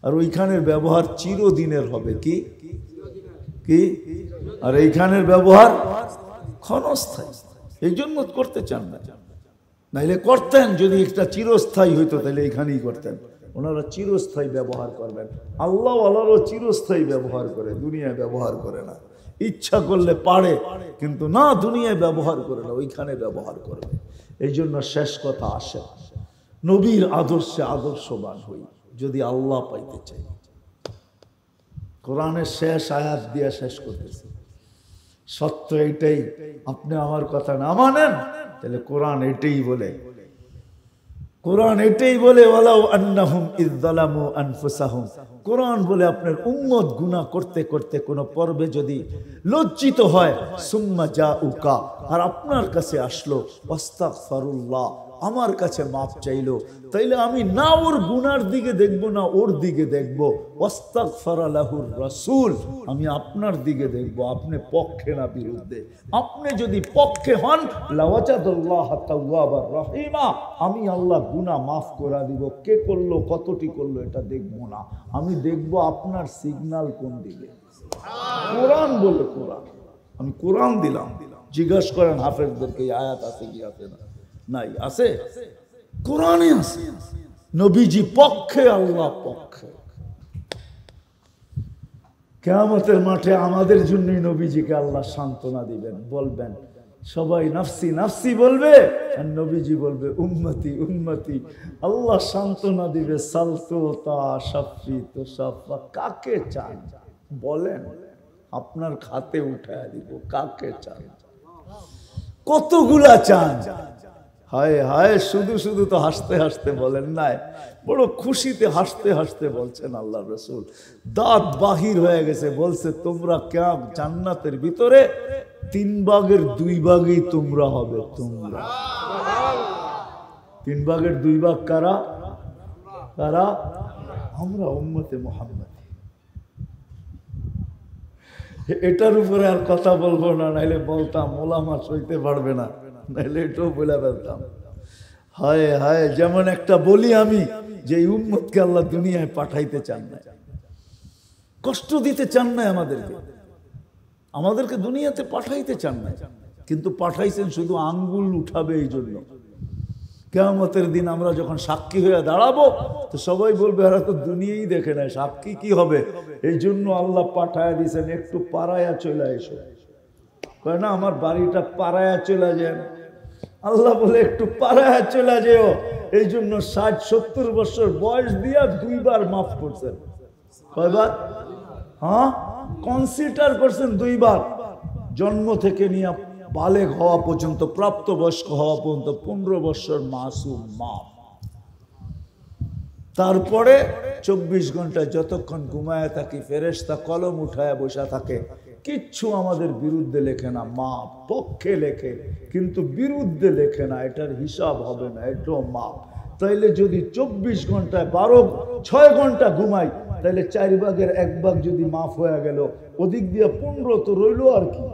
আর ওইখানের ব্যবহার চিরদিনের হবে। কি কি? আর এইখানের ব্যবহার ক্ষণস্থায়ী, এই জন্য করতে চান না। নাইলে করতেন, যদি একটা চিরস্থায়ী হইতো তাহলে এইখানেই করতেন। ওনারা চিরস্থায়ী ব্যবহার করবেন। আল্লাহ আল্লাহরও চিরস্থায়ী ব্যবহার করে, দুনিয়ায় ব্যবহার করে না। ইচ্ছা করলে পারে, কিন্তু না, দুনিয়ায় ব্যবহার করে না, ওইখানে ব্যবহার করবে। এই জন্য শেষ কথা আসে, নবীর আদর্শে আদর্শবান হই যদি আল্লাহ পাইতে চাই। কোরআনের শেষ আয়াত দিয়ে শেষ করতেছে। সত্য এইটাই, আপনি আমার কথা না মানেন তাহলে কোরআন এটাই বলে, কোরআন এটাই বলে ওয়ালাউ আন্নাহুম ইয যালামু আনফুসাহুম। কোরআন বলে আপনার উম্মত গুনাহ করতে করতে কোন পর্বে যদি লজ্জিত হয়, সুম্মা জাউকা, আর আপনার কাছে আসলো, ওয়াস্তাগফিরুল্লাহ, আমার কাছে মাপ চাইলো, তাইলে আমি না ওর গুনার দিকে দেখব না ওর দিকে দেখব, ওয়াস্তাগফারা লাহুর রাসূল, আমি আপনার দিকে দেখব, আপনি পক্ষে না বিরুদ্ধে। আপনি যদি পক্ষে হন, লাওয়াজাদাল্লাহ তাওয়াবার রহিমা, আমি আল্লাহ গুনাহ মাফ করে দিব। কে করলো, কতটি করলো এটা দেখব না, আমি দেখব আপনার সিগন্যাল কোন দিকে। কোরআন বলে, কোরআন, আমি কোরআন দিলাম। জিজ্ঞাসা করেন হাফেজদেরকে আয়াত আছে কি আছে না? নাই, আছে, কোরআনে আছে। নবীজি পক্ষে, আল্লাহ পক্ষে। কিয়ামতের মাঠে আমাদের জন্যই নবীজিকে আল্লাহ সান্ত্বনা দিবেন, বলবেন সবাই নাফসি নাফসি বলবে, আর নবীজি বলবে উম্মতি উম্মতি। আল্লাহ সান্ত্বনা দিবে, সালতো তা শাফি তো শাফা। কাকে চান বলেন, আপনার খাতে উঠায় দিব। কাকে চান, কতগুলা চান? হায় হায়, শুধু শুধু তো হাসতে হাসতে বলেন নাই, বড় খুশিতে হাসতে হাসতে বলছেন আল্লাহ রসুল। দাঁত বাহির হয়ে গেছে, বলছে তোমরা কেমন জান্নাতের ভিতরে 3 ভাগের 2 ভাগই তোমরা হবে। তোমরা 3 ভাগের 2 ভাগ কারা? কারা? আমরা, উম্মতে মুহাম্মদ। এটার উপরে আর কথা বলবো না, নাইলে বলতাম ওলামা সইতে পারবে না, নাইলে এটাও বলে ফেলতাম। হায় হায়, যেমন একটা বলি আমি, যে উম্মতকে আল্লাহ দুনিয়ায় পাঠাইতে চান না, কষ্ট দিতে চান না, আমাদেরকে দুনিয়াতে পাঠাইতে চান না, কিন্তু পাঠাইছেন শুধু আঙ্গুল উঠাবে এই জন্য। কিয়ামতের দিন আমরা যখন সাক্ষী হয়ে দাঁড়াবো, তো সবাই বলবে এরা তো দুনিয়াই দেখে নাই, সাক্ষী কি হবে? এই জন্য আল্লাহ পাঠায় দিয়েছেন, একটু পাড়ায়া চলে এসো। কয় না আমার বাড়িটা পাড়ায়া চলে যায়, আল্লাহ বলে একটু পাড়ায়া চলে যেও। এই জন্য 60-70 বছর বয়স দিয়া 2 বার মাফ করছেন। কয়বার? হ্যাঁ, কনসিডার করছেন 2 বার। জন্ম থেকে নিয়ে বালেগ হওয়া পর্যন্ত, প্রাপ্তবয়স্ক হওয়া পর্যন্ত 15 বছর মাসুম মাফ। তারপরে 24 ঘন্টায় যতক্ষণ ঘুমায় থাকি, ফেরেশতা কলম উঠায় বসা থাকে, কিচ্ছু আমাদের বিরুদ্ধে লেখে না, মাপ পক্ষে লেখে, কিন্তু বিরুদ্ধে লেখে না। এটার হিসাব হবে না, এটাও মাপ। তাইলে যদি 24 ঘন্টায় 6 ঘন্টা ঘুমাই, তাইলে 4 ভাগের 1 ভাগ যদি মাফ হয়ে গেল, ওদিক দিয়ে 15 তো রইল আর কি।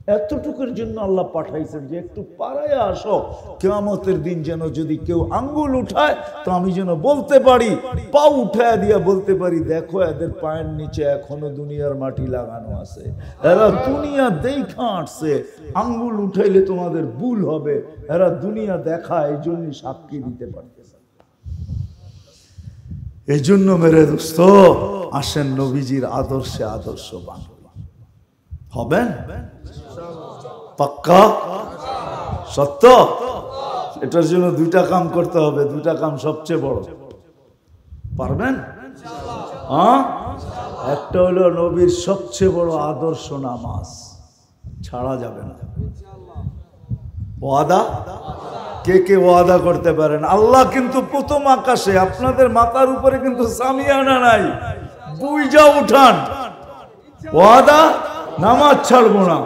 এতটুকুর জন্য আল্লাহ পাঠাইছেন যে একটু পাড়ায় আসো, কিয়ামতের দিন যেন যদি কেউ আঙ্গুল উঠায় তো আমি যেন বলতে পারি, পা উঠায় দিয়া বলতে পারি, দেখো এদের পায়ের নিচে এখনো দুনিয়ার মাটি লাগানো আছে, এরা দুনিয়া দেখা আসছে, আঙ্গুল উঠাইলে তোমাদের ভুল হবে, এরা দুনিয়া দেখা, এই জন্য সাক্ষী দিতে পারতেছে। এই জন্য মেরে দোস্ত আসেন নবীজির আদর্শে আদর্শবান হবেন, পাক্কা সত্য। এটার জন্য দুইটা কাম করতে হবে, দুইটা কাম সবচেয়ে বড়, পারবেন? হ্যাঁ, একটা হলো নবীর সবচেয়ে বড় আদর্শ নামাজ, ছাড়া যাবে না। ওয়াদা, কে কে ওয়াদা করতে পারেন? আল্লাহ কিন্তু প্রথম আকাশে, আপনাদের মাথার উপরে কিন্তু সামিয়ানা নাই, বুঝা উঠান ওয়াদা, নামাজ ছাড়বো না।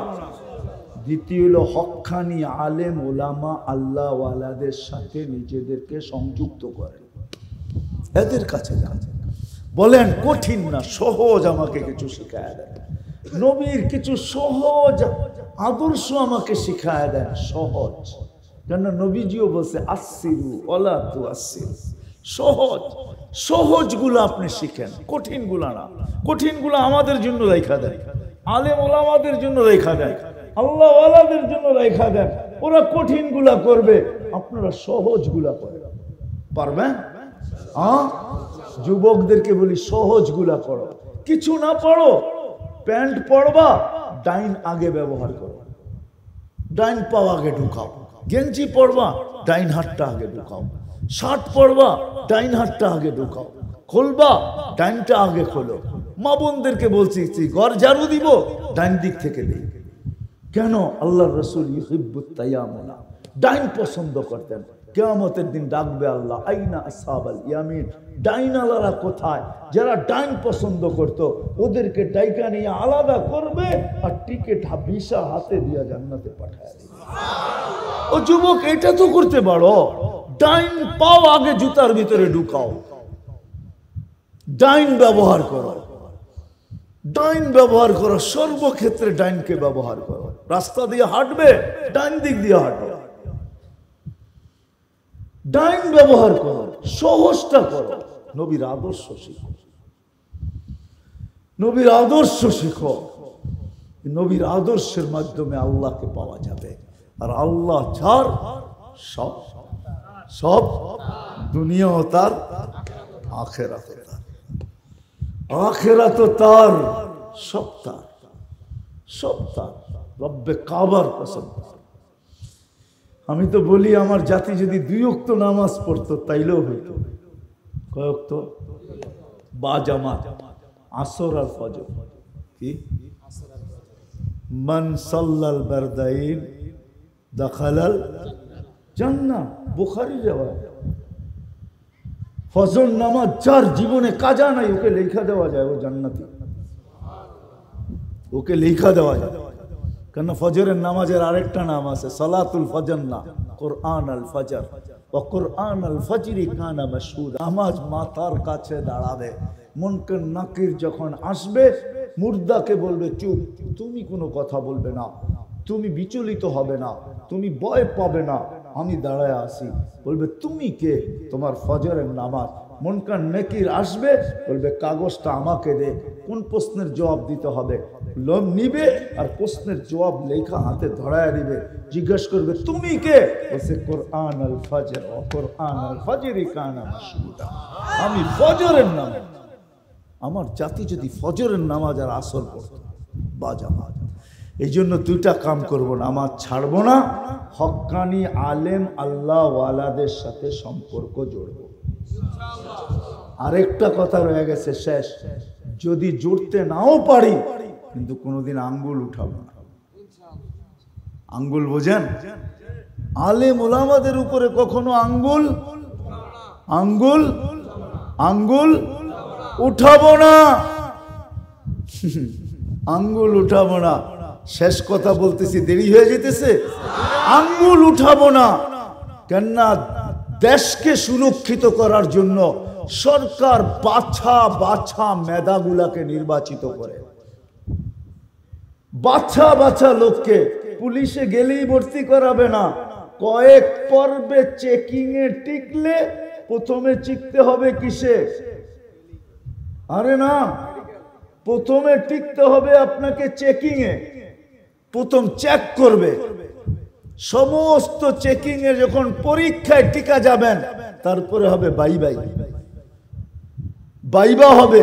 দ্বিতীয় হলো হক্কানি আলেম ওলামা আল্লাহ ওয়ালাদের সাথে নিজেদেরকে সংযুক্ত করেন, এদের কাছে যান, বলেন কঠিন না সহজ আমাকে কিছু শিখায় দেন, নবীর কিছু সহজ আদর্শ আমাকে শিখায় দেন, সহজ। কেন নবীজিও বলছে আসসিরু ওয়ালা তুআসসিরু, সহজ সহজগুলো আপনি শিখেন, কঠিনগুলো না। কঠিনগুলো আমাদের জন্য রেখা দেন, আলেম ওলামাদের জন্য রেখা দেন, আল্লাহ ওয়ালাদের জন্য রেখা দেন, ওরা কঠিনগুলা করবে, আপনারা সহজগুলা করেন। পারবেন? হ্যাঁ, যুবকদেরকে বলি সহজগুলা করো, কিছু না পড়ো, প্যান্ট পরবা, ডাইন আগে ব্যবহার করো, ডাইন পাও আগে ঢুকাও, গেঞ্জি পরবা, ডাইন হাতটা আগে ঢুকাও, শার্ট পরবা, ডাইন হাতটা আগে ঢুকাও, খুলবা, ডাইনটা আগে খোলো। মা বোনদেরকে বলছি ঘর ঝাড়ু দিব, ডাইন দিক থেকে দিই। কেন? আল্লাহর রাসূল ইউহিব্বুত তায়াম্মুনা, ডাইন পছন্দ করতেন। কিয়ামতের দিন ডাকবে আল্লাহ, আইনা আসহাবাল ইয়ামিন, ডাইনালারা কোথায়? যারা ডাইন পছন্দ করত ওদেরকে ডাইকা নিয়ে আলাদা করবে আর টিকিট ভিসা হাতে দিয়া জান্নাতে পাঠায় দিবে। ও যুবক, এটা তো করতে পারো, ডাইন পাও আগে জুতার ভিতরে ঢুকাও, ডাইন ব্যবহার করো, ডাইন ব্যবহার করো, সর্বক্ষেত্রে ডাইনকে ব্যবহার করো। রাস্তা দিয়ে হাঁটবে, ডাইন দিক দিয়ে হাঁটো, ডাইন ব্যবহার করো, সহজটা করো। নবীর আদর্শ শিখো, নবীর আদর্শ শিখো। নবীর আদর্শের মাধ্যমে আল্লাহকে পাওয়া যাবে। আর আল্লাহ ছাড় সব সব, দুনিয়াও তার, আখিরাত তার, আখিরাত তার, সব তার, সব তার। রব্বে কাবার কসম, আমি তো বলি আমার জাতি যদি 2 ওয়াক্ত নামাজ পড়তো তাইলেও হইতো। কয় ওয়াক্ত? বা জামাত, আসর আর ফজর। কি? মান সাল্লাল বারদাইন দাখালাল জান্নাহ, বুখারী রিওয়ায়াত। ফজর নামাজ যার জীবনে কাজা নাই ওকে লেখা দেওয়া যায় ও জান্নাতি, ওকে লেখা দেওয়া যায়। কেন? ফজরের নামাজের আরেকটা নাম আছে সালাতুল ফজর, না কোরআন আল ফজর, ও কোরআন আল ফজরি কানা মাশহুদ। নামাজ মাথার কাছে দাঁড়াবে, মুনকার নাকির যখন আসবে মুর্দাকে বলবে চুপ, তুমি কোনো কথা বলবে না, তুমি বিচলিত হবে না, তুমি ভয় পাবে না, আমি দাঁড়ায় আসি। বলবে তুমি কে? তোমার ফজরের নামাজ। মুনকার নাকির আসবে, বলবে কাগজটা আমাকে দে, কোন প্রশ্নের জবাব দিতে হবে লোম নিবে আর প্রশ্নের জবাব লেখা হাতে ধরায় দিবে। জিজ্ঞেস করবে তুমি কে? বলছে কোরআন আল ফজর, ও কোরআন আল ফজরি কানা মাশহুদা, আমি ফজরের নামাজ। আমার জাতি যদি ফজরের নামাজ আর আসর পড়ত বা জামাত, এই জন্য 2টা কাম করবো, নামাজ ছাড়বো না, হক্কানি আলেম আল্লাহ ওয়ালাদের সাথে সম্পর্ক জড়বো। আরেকটা কথা রয়ে গেছে শেষ, যদি জুড়তে নাও পারি কিন্তু কোনোদিন আঙ্গুল উঠাবো না। আঙ্গুল বোঝেন? আলেম ওলামাদের উপরে কখনো আঙ্গুল আঙ্গুল আঙ্গুল উঠাবো না, আঙ্গুল উঠাবো না। শেষ কথা বলতেছি, দেরি হয়ে যেতেছে। আঙ্গুল উঠাবো না, কেননা দেশকে সুরক্ষিত করার জন্য সরকার বাছা বাছা মেধাগুলাকে নির্বাচিত করে। বাছা বাছা লোককে পুলিশে গেলেই ভর্তি করাবে না, কয়েক পর্বে চেকিং এ টিকলে প্রথমে চিকতে হবে কিসে? আরে না, প্রথমে টিকতে হবে আপনাকে চেকিং এ। প্রথম চেক করবে, সমস্ত চেকিং এ যখন পরীক্ষায় টিকা যাবেন তারপরে হবে বাইবা হবে,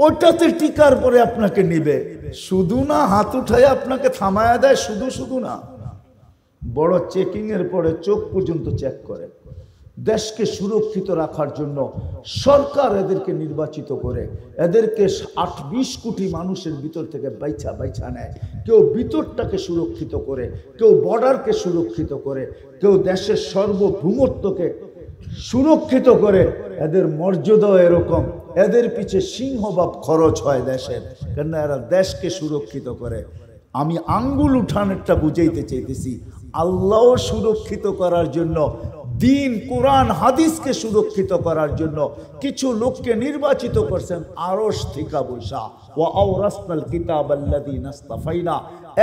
ওটাতে টিকার পরে আপনাকে নিবে। শুধু না হাত উঠায় আপনাকে থামায়া দেয়, শুধু না, বড় চেকিং এর পরে চোখ পর্যন্ত চেক করে। দেশকে সুরক্ষিত রাখার জন্য সরকার এদেরকে নির্বাচিত করে, এদেরকে 20 কোটি মানুষের ভিতর থেকে বাইছা নেয়। কেউ ভিতরটাকে সুরক্ষিত করে, কেউ বর্ডারকে সুরক্ষিত করে, কেউ দেশের সার্বভৌমত্বকে সুরক্ষিত করে। এদের মর্যাদা এরকম, এদের পিছে সিংহভাব খরচ হয় দেশের, কেন এরা দেশকে সুরক্ষিত করে। আমি আঙ্গুল উঠানেরটা বুঝাইতে চাইতেছি, আল্লাহ সুরক্ষিত করার জন্য, দিন কোরআন হাদিসকে সুরক্ষিত করার জন্য কিছু লোককে নির্বাচিত করছেন আরশ থেকে বৈশা। ওয়া আওরাসনাল কিতাবাল্লাযীনা ইসতাফাইনা,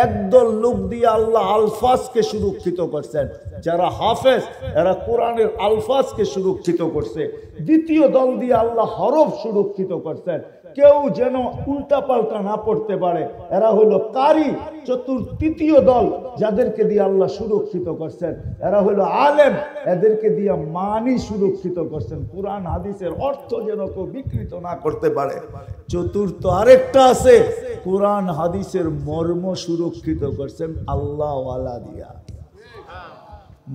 একদল লোক দিয়ে আল্লাহ আলফাজকে সুরক্ষিত করছেন, যারা হাফেজ এরা কোরআনের আলফাজকে সুরক্ষিত করছে। দ্বিতীয় দল দিয়ে আল্লাহ হরফ সুরক্ষিত করছেন, কেউ যেন উল্টা পাল্টা না পড়তে পারে, এরা হলো কারি। তৃতীয় দল যাদেরকে দিয়ে আল্লাহ সুরক্ষিত করছেন এরা হলো আলেম, এদেরকে দিয়ে মানি সুরক্ষিত করছেন, কোরআন হাদিসের অর্থ যেন কেউ বিকৃত না করতে পারে। চতুর্থ আরেকটা আছে, কোরআন হাদিসের মর্ম সুরক্ষিত করছেন আল্লাহ ওয়ালা দিয়া,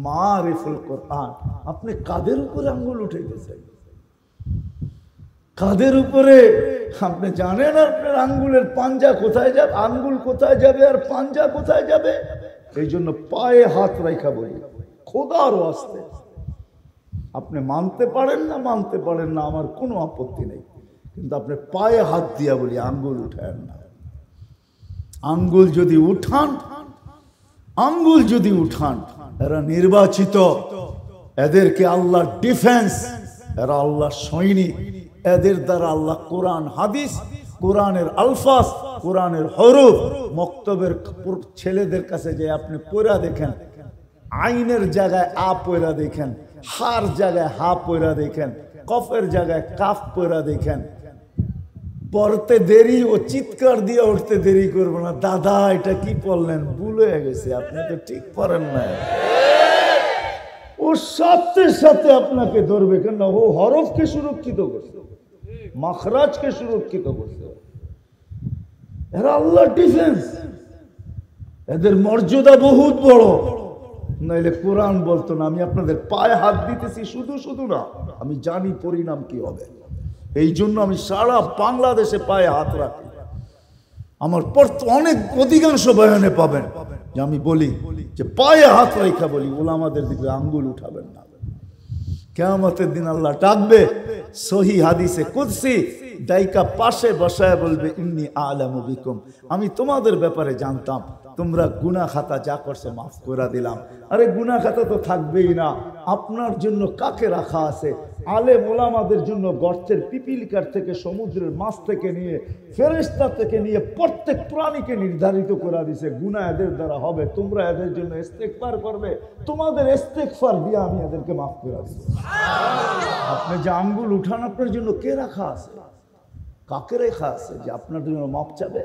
মারিফুল কোরআন। আপনি কাদের উপরে আঙ্গুল উঠাইতেছেন? কাদের উপরে? আপনি জানেন আপনার আঙ্গুলের পাঞ্জা কোথায় যাবে, আঙ্গুল কোথায় যাবে আর পাঞ্জা কোথায় যাবে? এই জন্য পায়ে হাত রাখা বলি, খোদার ওয়াস্তে। আপনি মানতে পারেন না, আমার কোনো আপত্তি নেই, কিন্তু আপনি পায়ে হাত দিয়া বলি আঙ্গুল উঠায় না। আঙ্গুল যদি উঠান, এরা নির্বাচিত, এদেরকে আল্লাহ ডিফেন্স, এরা আল্লাহ সৈনিক, এদের দ্বারা আল্লাহ কোরআন হাদিস, কোরআনের আলফাজ, কোরআনের হরফ, মক্তবের ছেলেদের কাছে যে আপনি পড়া দেখেন, আইনের জায়গায় আ পড়া দেখেন, হার জায়গায় হা পড়া দেখেন, কফের জায়গায় কাফ পড়া দেখেন, পড়তে দেরি ও চিৎকার দিয়ে উঠতে দেরি করবো না, দাদা এটা কি পড়লেন, ভুল হয়ে গেছে, আপনি তো ঠিক পড়েন না। ওর সাথে সাথে আপনাকে ধরবে, কেন ও হরফকে সুরক্ষিত করছে, মাখরাজকে সুরক্ষিত করছে। এরা আল্লাহ ডিফেন্স, এদের মর্যাদা বহুত বড়, নাইলে কোরআন বলতো না আমি আপনাদের পায়ে হাত দিতেছি শুধু না, আমি জানি পরিণাম কি হবে। এই জন্য আমি সারা বাংলাদেশে পায়ে হাত রাখি। আমার অনেক অধিকাংশ বয়ানে পাবেন যে আমি বলি যে পায়ে হাত রাখা বলি, ওলামাদের দিকে আঙ্গুল উঠাবেন না। কিয়ামতের দিন আল্লাহ ডাকবে, সহি হাদিসে কুদসি, ডাইকা পাশে বসায় বলবে ইন্নী আ'লামু বিকুম, আমি তোমাদের ব্যাপারে জানতাম, তোমরা গুনাহ খাতা যা করছো মাফ করে দিলাম। আরে গুনাহ খাতা তো থাকবেই না, আপনার জন্য কাকে রাখা আছে? আলেম ওলামাদের জন্য গর্তের পিপিলিকার থেকে, সমুদ্রের মাছ থেকে নিয়ে, ফেরেশতা থেকে নিয়ে প্রত্যেক প্রাণীকে নির্ধারিত করে দিছে গুনাহ এদের দ্বারা হবে, তোমরা এদের জন্য ইস্তেগফার করবে, তোমাদের ইস্তেগফার দিয়ে আমি এদেরকে মাফ করে দিব। আপনি যে আঙ্গুল উঠান, আপনার জন্য কে রাখা আছে, কাকে রেখা আছে যে আপনার জন্য মাপ চাবে?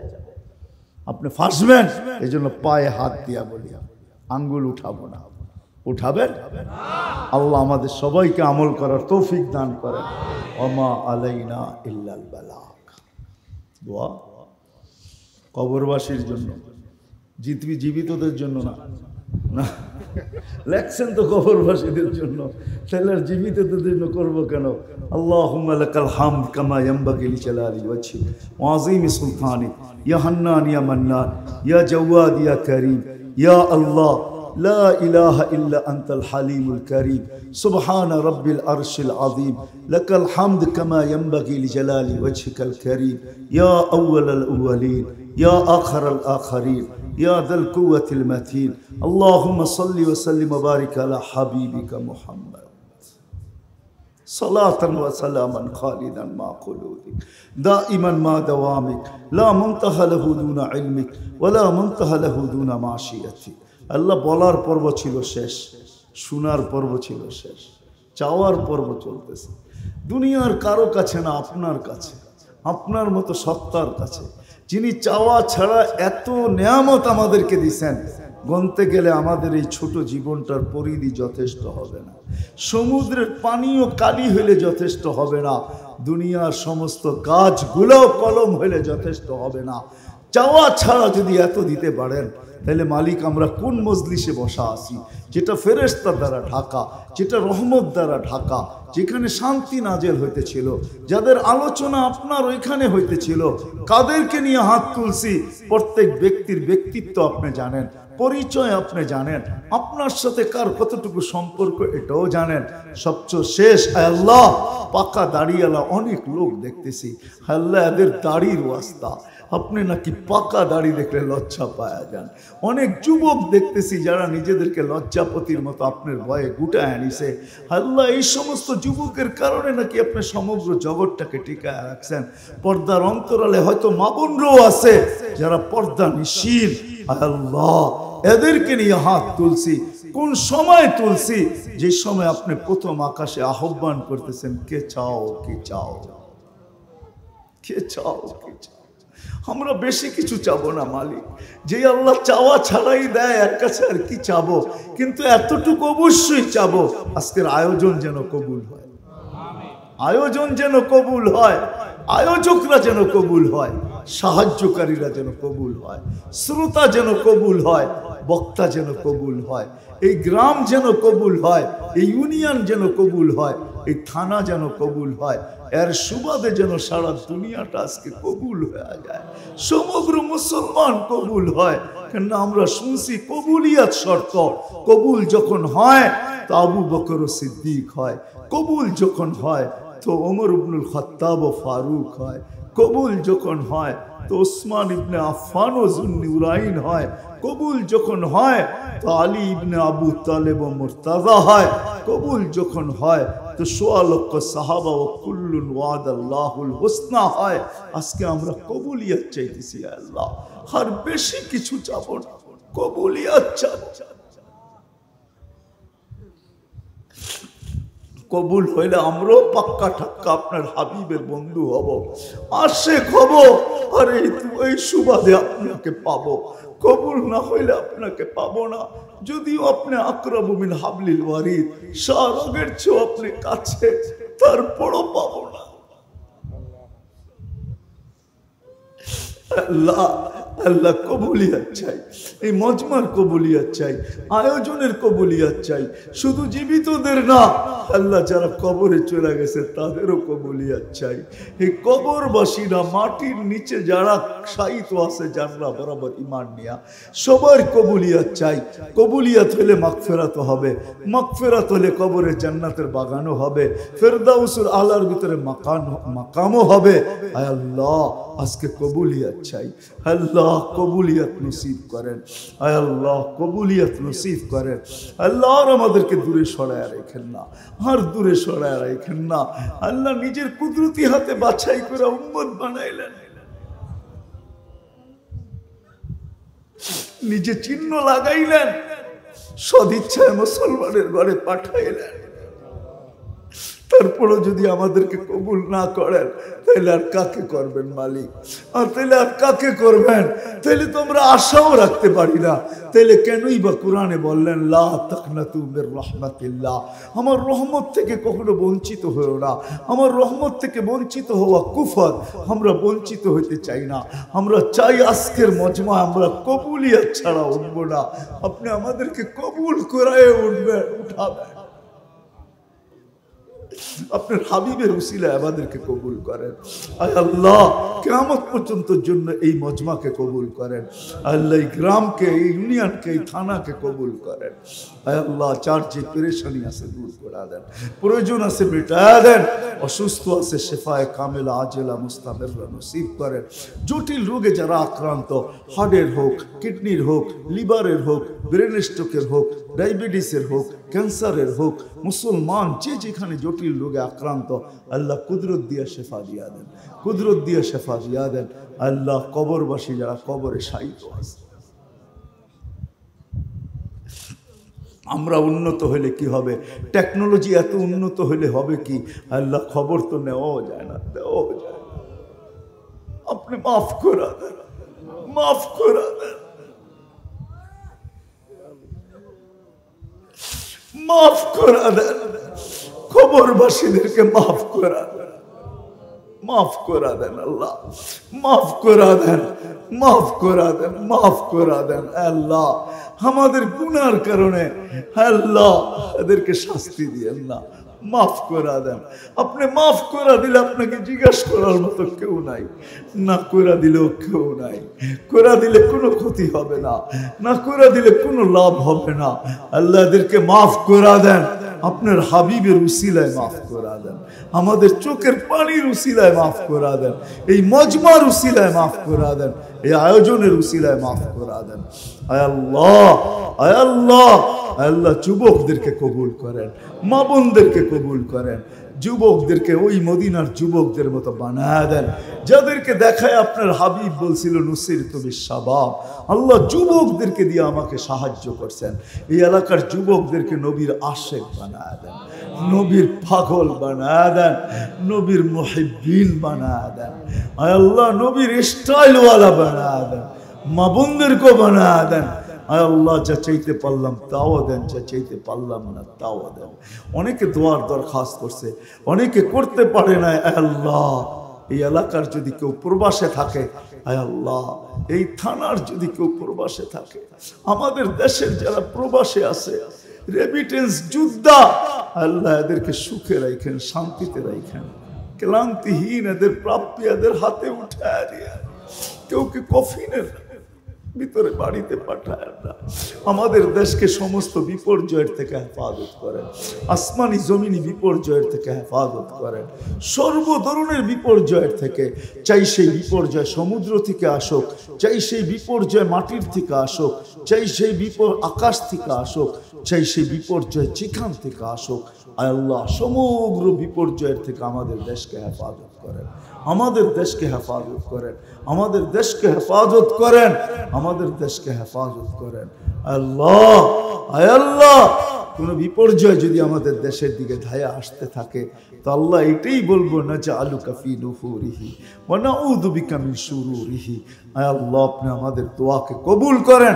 আপনি ফাঁসবেন। এই জন্য পায়ে হাত দিয়া বলি আঙ্গুল উঠাবো না, উঠাবেন। আল্লাহ আমাদের সবাইকে আমল করার তৌফিক দান করেন। ওমা আলাইনা ইল্লাল বালাগ। দোয়া কবরবাসীর জন্য, জীবিতদের জন্য না, না লেখছেন তো কবরবাসীদের জন্য, তাহলে জীবিতদের জন্য করবো কেন? আল্লাহুম্মা লাকাল হামদ কামা ইয়ানবাগি লিজালালি ওয়াজহিক ওয়া আযীমি সুলতানিক, ইয়া হান্নান ইয়া মান্নান, ইয়া জাওয়াদ ইয়া কারীম, ইয়া আল্লাহ لا إله إلا أنت الحليم الكريم، سبحان رب العرش العظيم، لك الحمد كما ينبغي لجلال وجهك الكريم، يا أول الأولين، يا آخر الآخرين، يا ذا القوة المتين، اللهم صل وسلم وبارك على حبيبك محمد সালাতান ওয়া সালামান খালিদান মা খুলুদিক দাইমান মা দাওয়ামিক লা মুনতাহা লাহু দুনা ইলমিক ওয়া লা মুনতাহা লাহু দুনা মাশিয়াতিক। আল্লাহ বলার পর্ব ছিল শেষ, শোনার পর্ব ছিল শেষ, চাওয়ার পর্ব চলতেছে। দুনিয়ার কারো কাছে না, আপনার কাছে, আপনার মতো সত্তার কাছে, যিনি চাওয়া ছাড়া এত নেয়ামত আমাদেরকে দিছেন, গণতে গেলে আমাদের এই ছোট জীবনটার পরিধি যথেষ্ট হবে না। সমুদ্রের পানিও কালি হইলে যথেষ্ট হবে না, দুনিয়ার সমস্ত গাছগুলোও কলম হইলে যথেষ্ট হবে না। চাওয়া ছাড়া যদি এত দিতে পারেন, তাহলে মালিক আমরা কোন মজলিসে বসা আছি, যেটা ফেরেশতার দ্বারা ঢাকা, যেটা রহমত দ্বারা ঢাকা, যেখানে শান্তি নাজেল হইতেছিল, যাদের আলোচনা আপনার ওইখানে হইতেছিল, কাদেরকে নিয়ে হাত তুলছি, প্রত্যেক ব্যক্তির ব্যক্তিত্ব আপনি জানেন, পরিচয় আপনি জানেন, আপনার সাথে কার কতটুকু সম্পর্ক এটাও জানেন। সবচেয়ে শেষ, আল্লাহ পাকা দাড়িওয়ালা অনেক লোক দেখতেছি, আল্লাহ এদের দাড়ির ওয়াস্তা, আপনি নাকি পাকা দাড়ি দেখলে লজ্জা পাওয়া যান। অনেক যুবক দেখতেছি যারা নিজেদেরকে লজ্জাপতির মতো আপনার ভয়ে গুটায় আনিছে, আল্লাহ এই সমস্ত যুবকের কারণে নাকি আপনি সমগ্র জগৎটাকে টিকায় রাখছেন। পর্দার অন্তরালে হয়তো মা বোনরাও আছে যারা পর্দা নিশীল, আল্লাহ এদেরকে নিয়ে হাত তুলছি। কোন সময় তুলছি? যে সময় আপনি প্রথম আকাশে আহ্বান করতেছেন, কে চাও, কে চাও, কে চাও, কে চাও। আমরা বেশি কিছু চাবো না মালিক, যে আল্লাহ চাওয়া ছাড়াই দেয়, এর কাছে আর কি চাবো, কিন্তু এতটুকু অবশ্যই চাবো, আজকের আয়োজন যেন কবুল হয়, আয়োজন যেন কবুল হয়, আয়োজকরা যেন কবুল হয়, সাহায্যকারীরা যেন কবুল হয়, শ্রোতা যেন কবুল হয়, বক্তা যেন কবুল হয়, এই গ্রাম যেন কবুল হয়, এই ইউনিয়ন যেন কবুল হয়, এই থানা যেন কবুল হয়, এর সুবাদে যেন সারা দুনিয়াটা আজকে কবুল হয়ে যায়, সমগ্র মুসলমান কবুল হয়। কেন আমরা শুনছি কবুলিয়াত শর্ত, কবুল যখন হয় তো আবু বকর সিদ্দিক হয়, কবুল যখন হয় তো ওমর ইবনুল খাত্তাব ও ফারুক হয়, কবুল যখন হয় তো ওসমান ইবনে আফফান ও যুন্নুরাইন হয়, কবুল যখন হয় তো আলী ইবনে আবু তালেব ও মুর্তাজা হয়, কবুল যখন হয় তো সোয়া লক্ষ সাহাবা ও কুল্লুন ওয়াদাল্লাহুল হুসনা হয়। আজকে আমরা কবুলিয়াত চাইতেছি আল্লাহ, আর বেশি কিছু চাবো না, কবুলিয়াত চাবো। কবুল হইলে আমরাও পাক্কা ঠাক্কা আপনার হাবিবের বন্ধু হব, আশেক হব, আর এই সুবাদে আপনাকে পাবো। কবুল না হইলে আপনাকে পাবো না, যদিও আপনি আকরাবু মিন হাবলিল ওয়ারিদ, শাহরগের চেয়েও আপনি কাছে, তারপরও পাবো না। আল্লাহ আল্লাহ কবুলিয়াত চাই, এই মজমার কবুলিয়াত চাই, আয়োজনের কবুলিয়াত চাই, শুধু জীবিতদের না, আল্লাহ যারা কবরে চলে গেছে তাদেরও কবুলিয়াত চাই। এই কবরবাসীরা, মাটির নিচে যারা শায়িত আছে জানলা বরাবর ঈমান নিয়া, সবার কবুলিয়াত চাই। কবুলিয়াত হলে মাগফিরাত হবে, মাগফিরাত হলে কবরে জান্নাতের বাগানও হবে, ফেরদাউসুল আলার ভিতরে মাকামও হবে। আয় আল্লাহ আজকে কবুলিয়াত চাই, আল্লাহ কবুলিয়াত নসিব করেন, আয় আল্লাহ কবুলিয়াত নসিব করেন। আল্লাহ আর আমাদেরকে দূরে সরায় রাখেন না, আর দূরে সরায় রাখেন না। আল্লাহ নিজের কুদরতি হাতে বাছাই করে উম্মত বানাইলেন, নিজে চিহ্ন লাগাইলেন, সদিচ্ছায় মুসলমানের ঘরে পাঠাইলেন। তারপরও যদি আমাদেরকে কবুল না করেন, তাহলে আর কাকে করবেন মালিক? আর তাহলে আর কাকে করবেন? তাহলে তো আমরা আশাও রাখতে পারি না। তাহলে কেনই বা কোরআনে বললেন লা তাকনাতু মির রাহমাতিল্লাহ, আমার রহমত থেকে কখনো বঞ্চিত হইও না। আমার রহমত থেকে বঞ্চিত হওয়া কুফর, আমরা বঞ্চিত হইতে চাই না। আমরা চাই আজকের মজমা আমরা কবুলিয়াত ছাড়া উঠবো না। আপনি আমাদেরকে কবুল করায় উঠাবেন, আপনার হাবিবের উসিলায় আমাদেরকে কবুল করেন। আয় আল্লাহ কিয়ামত পর্যন্ত জন্য এই মজমাকে কবুল করেন। আল্লাহ এই গ্রামকে, এই ইউনিয়নকে, এই থানাকে কবুল করেন। আয় আল্লাহ যার যে পেরেশানি আছে দূর করে দেন, প্রয়োজন আছে মেটায়া দেন। অসুস্থ আছে শেফায়ে কামেলা আজেলা মুস্তামেররা নসিব করেন। জটিল রোগে যারা আক্রান্ত, হার্টের হোক, কিডনির হোক, লিভারের হোক, ব্রেন স্ট্রোকের হোক, ডায়াবেটিসের হোক, ক্যান্সারের হোক, মুসলমান যে যেখানে জটিল রোগে আক্রান্ত, আল্লাহ কুদরত দিয়ে শেফা দিয়া দেন, কুদরত দিয়ে শেফা দিয়া দেন। আল্লাহ কবরবাসী যারা কবরে শায়িত আছে, আমরা উন্নত হলে কি হবে, টেকনোলজি এত উন্নত হলে হবে কি, আল্লাহ খবর তো নেওয়াও যায় না, দেওয়াও যায় না। আপনি মাফ করা দেন, মাফ করা দেন, মাফ করা দেন, খবরবাসীদেরকে মাফ করা দেন, মাফ করা দেন আল্লাহ, মাফ করা দেন, মাফ করা দেন, মাফ করা দেন। আল্লাহ আমাদের গুনার কারণে আল্লাহ এদেরকে শাস্তি দিয়েন না, মাফ করা দেন। আপনি মাফ করা দিলে আপনাকে জিজ্ঞাসা করার মতো কেউ নাই, না করা দিলেও কেউ নাই। করা দিলে কোনো ক্ষতি হবে না, না করা দিলে কোনো লাভ হবে না। আল্লাহ এদেরকে মাফ করা দেন, আপনার হাবিবের উসিলায় মাফ করা দেন, আমাদের চোখের পানির উসিলায় মাফ করা দেন, এই মজমার উসিলায় মাফ করা দেন, এই আয়োজনের উসিলায় মাফ করা দেন। আয় আল্লাহ, আয় আল্লাহ, আয় আল্লাহ যুবকদেরকে কবুল করেন, মা বোনদেরকে কবুল করেন, যুবকদেরকে ওই মদিনার যুবকদের মতো বানায় দেন যাদেরকে দেখায় আপনার হাবিব বলছিল নুসিরতু বিশ-শাবাব। আল্লাহ যুবকদেরকে দিয়ে আমাকে সাহায্য করছেন, এই এলাকার যুবকদেরকে নবীর আশেক বানায় দেন, নবীর পাগল বানায় দেন, নবীর মুহিব্বিন বানায় দেন। আয় আল্লাহ নবীর স্টাইলওয়ালা বানায় দেন, মা বোনদেরকেও বানায় দেন। আয় আল্লাহ যা চাইতে পারলাম তাও দেন, যা চাইতে পারলাম না তাও দেন। অনেকে দোয়ার দরখাস্ত করছে, অনেকে করতে পারে না। আয় আল্লাহ এই এলাকার যদি কেউ প্রবাসে থাকে, আয় আল্লাহ এই থানার যদি কেউ প্রবাসে থাকে, আমাদের দেশের যারা প্রবাসে আছে, রেমিটেন্স যোদ্ধা, আল্লাহ এদেরকে সুখে রাখেন, শান্তিতে রাখেন, ক্লান্তিহীন এদের প্রাপ্য এদের হাতে উঠায় দিয়ে, কেউকে কফিনের ভিতরে বাড়িতে পাঠায় না। আমাদের দেশকে সমস্ত বিপর্যয়ের থেকে হেফাজত করেন, আসমানি জমিনি বিপর্যয়ের থেকে হেফাজত করেন, সর্ব ধরনের বিপর্যয়ের থেকে। চাই সেই বিপর্যয় সমুদ্র থেকে আসুক, চাই সেই বিপর্যয় মাটির থেকে আসুক, চাই সেই আকাশ থেকে আসুক, চাই সেই বিপর্যয় যেখান থেকে আসুক। আয় আল্লাহ সমগ্র বিপর্যয়ের থেকে আমাদের দেশকে হেফাজত করেন, আমাদের দেশকে হেফাজত করেন, আমাদের দেশকে হেফাজত করেন, আমাদের দেশকে হেফাজত করেন। আল্লাহ আয় আল্লাহ কোন বিপর্যয় যদি আমাদের দেশের দিকে ধায়া আসতে থাকে, তো আল্লাহ এটাই বলবো, নাজআলুকা ফি নুহুরিহি ওয়া নাউযু বিকা মিন শুরুরিহি। আয় আল্লাহ আপনি আমাদের দোয়াকে কবুল করেন।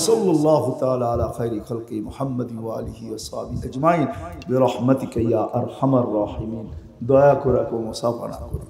সাল্লাল্লাহু তাআলা আলা খায়রি খালকি মুহাম্মাদি ওয়া আলিহি ওয়া সাহবিহি আজমাইন বিরহমাতিকা ইয়া আরহামার রাহিমিন। দয়া করে মুসাফা না করি।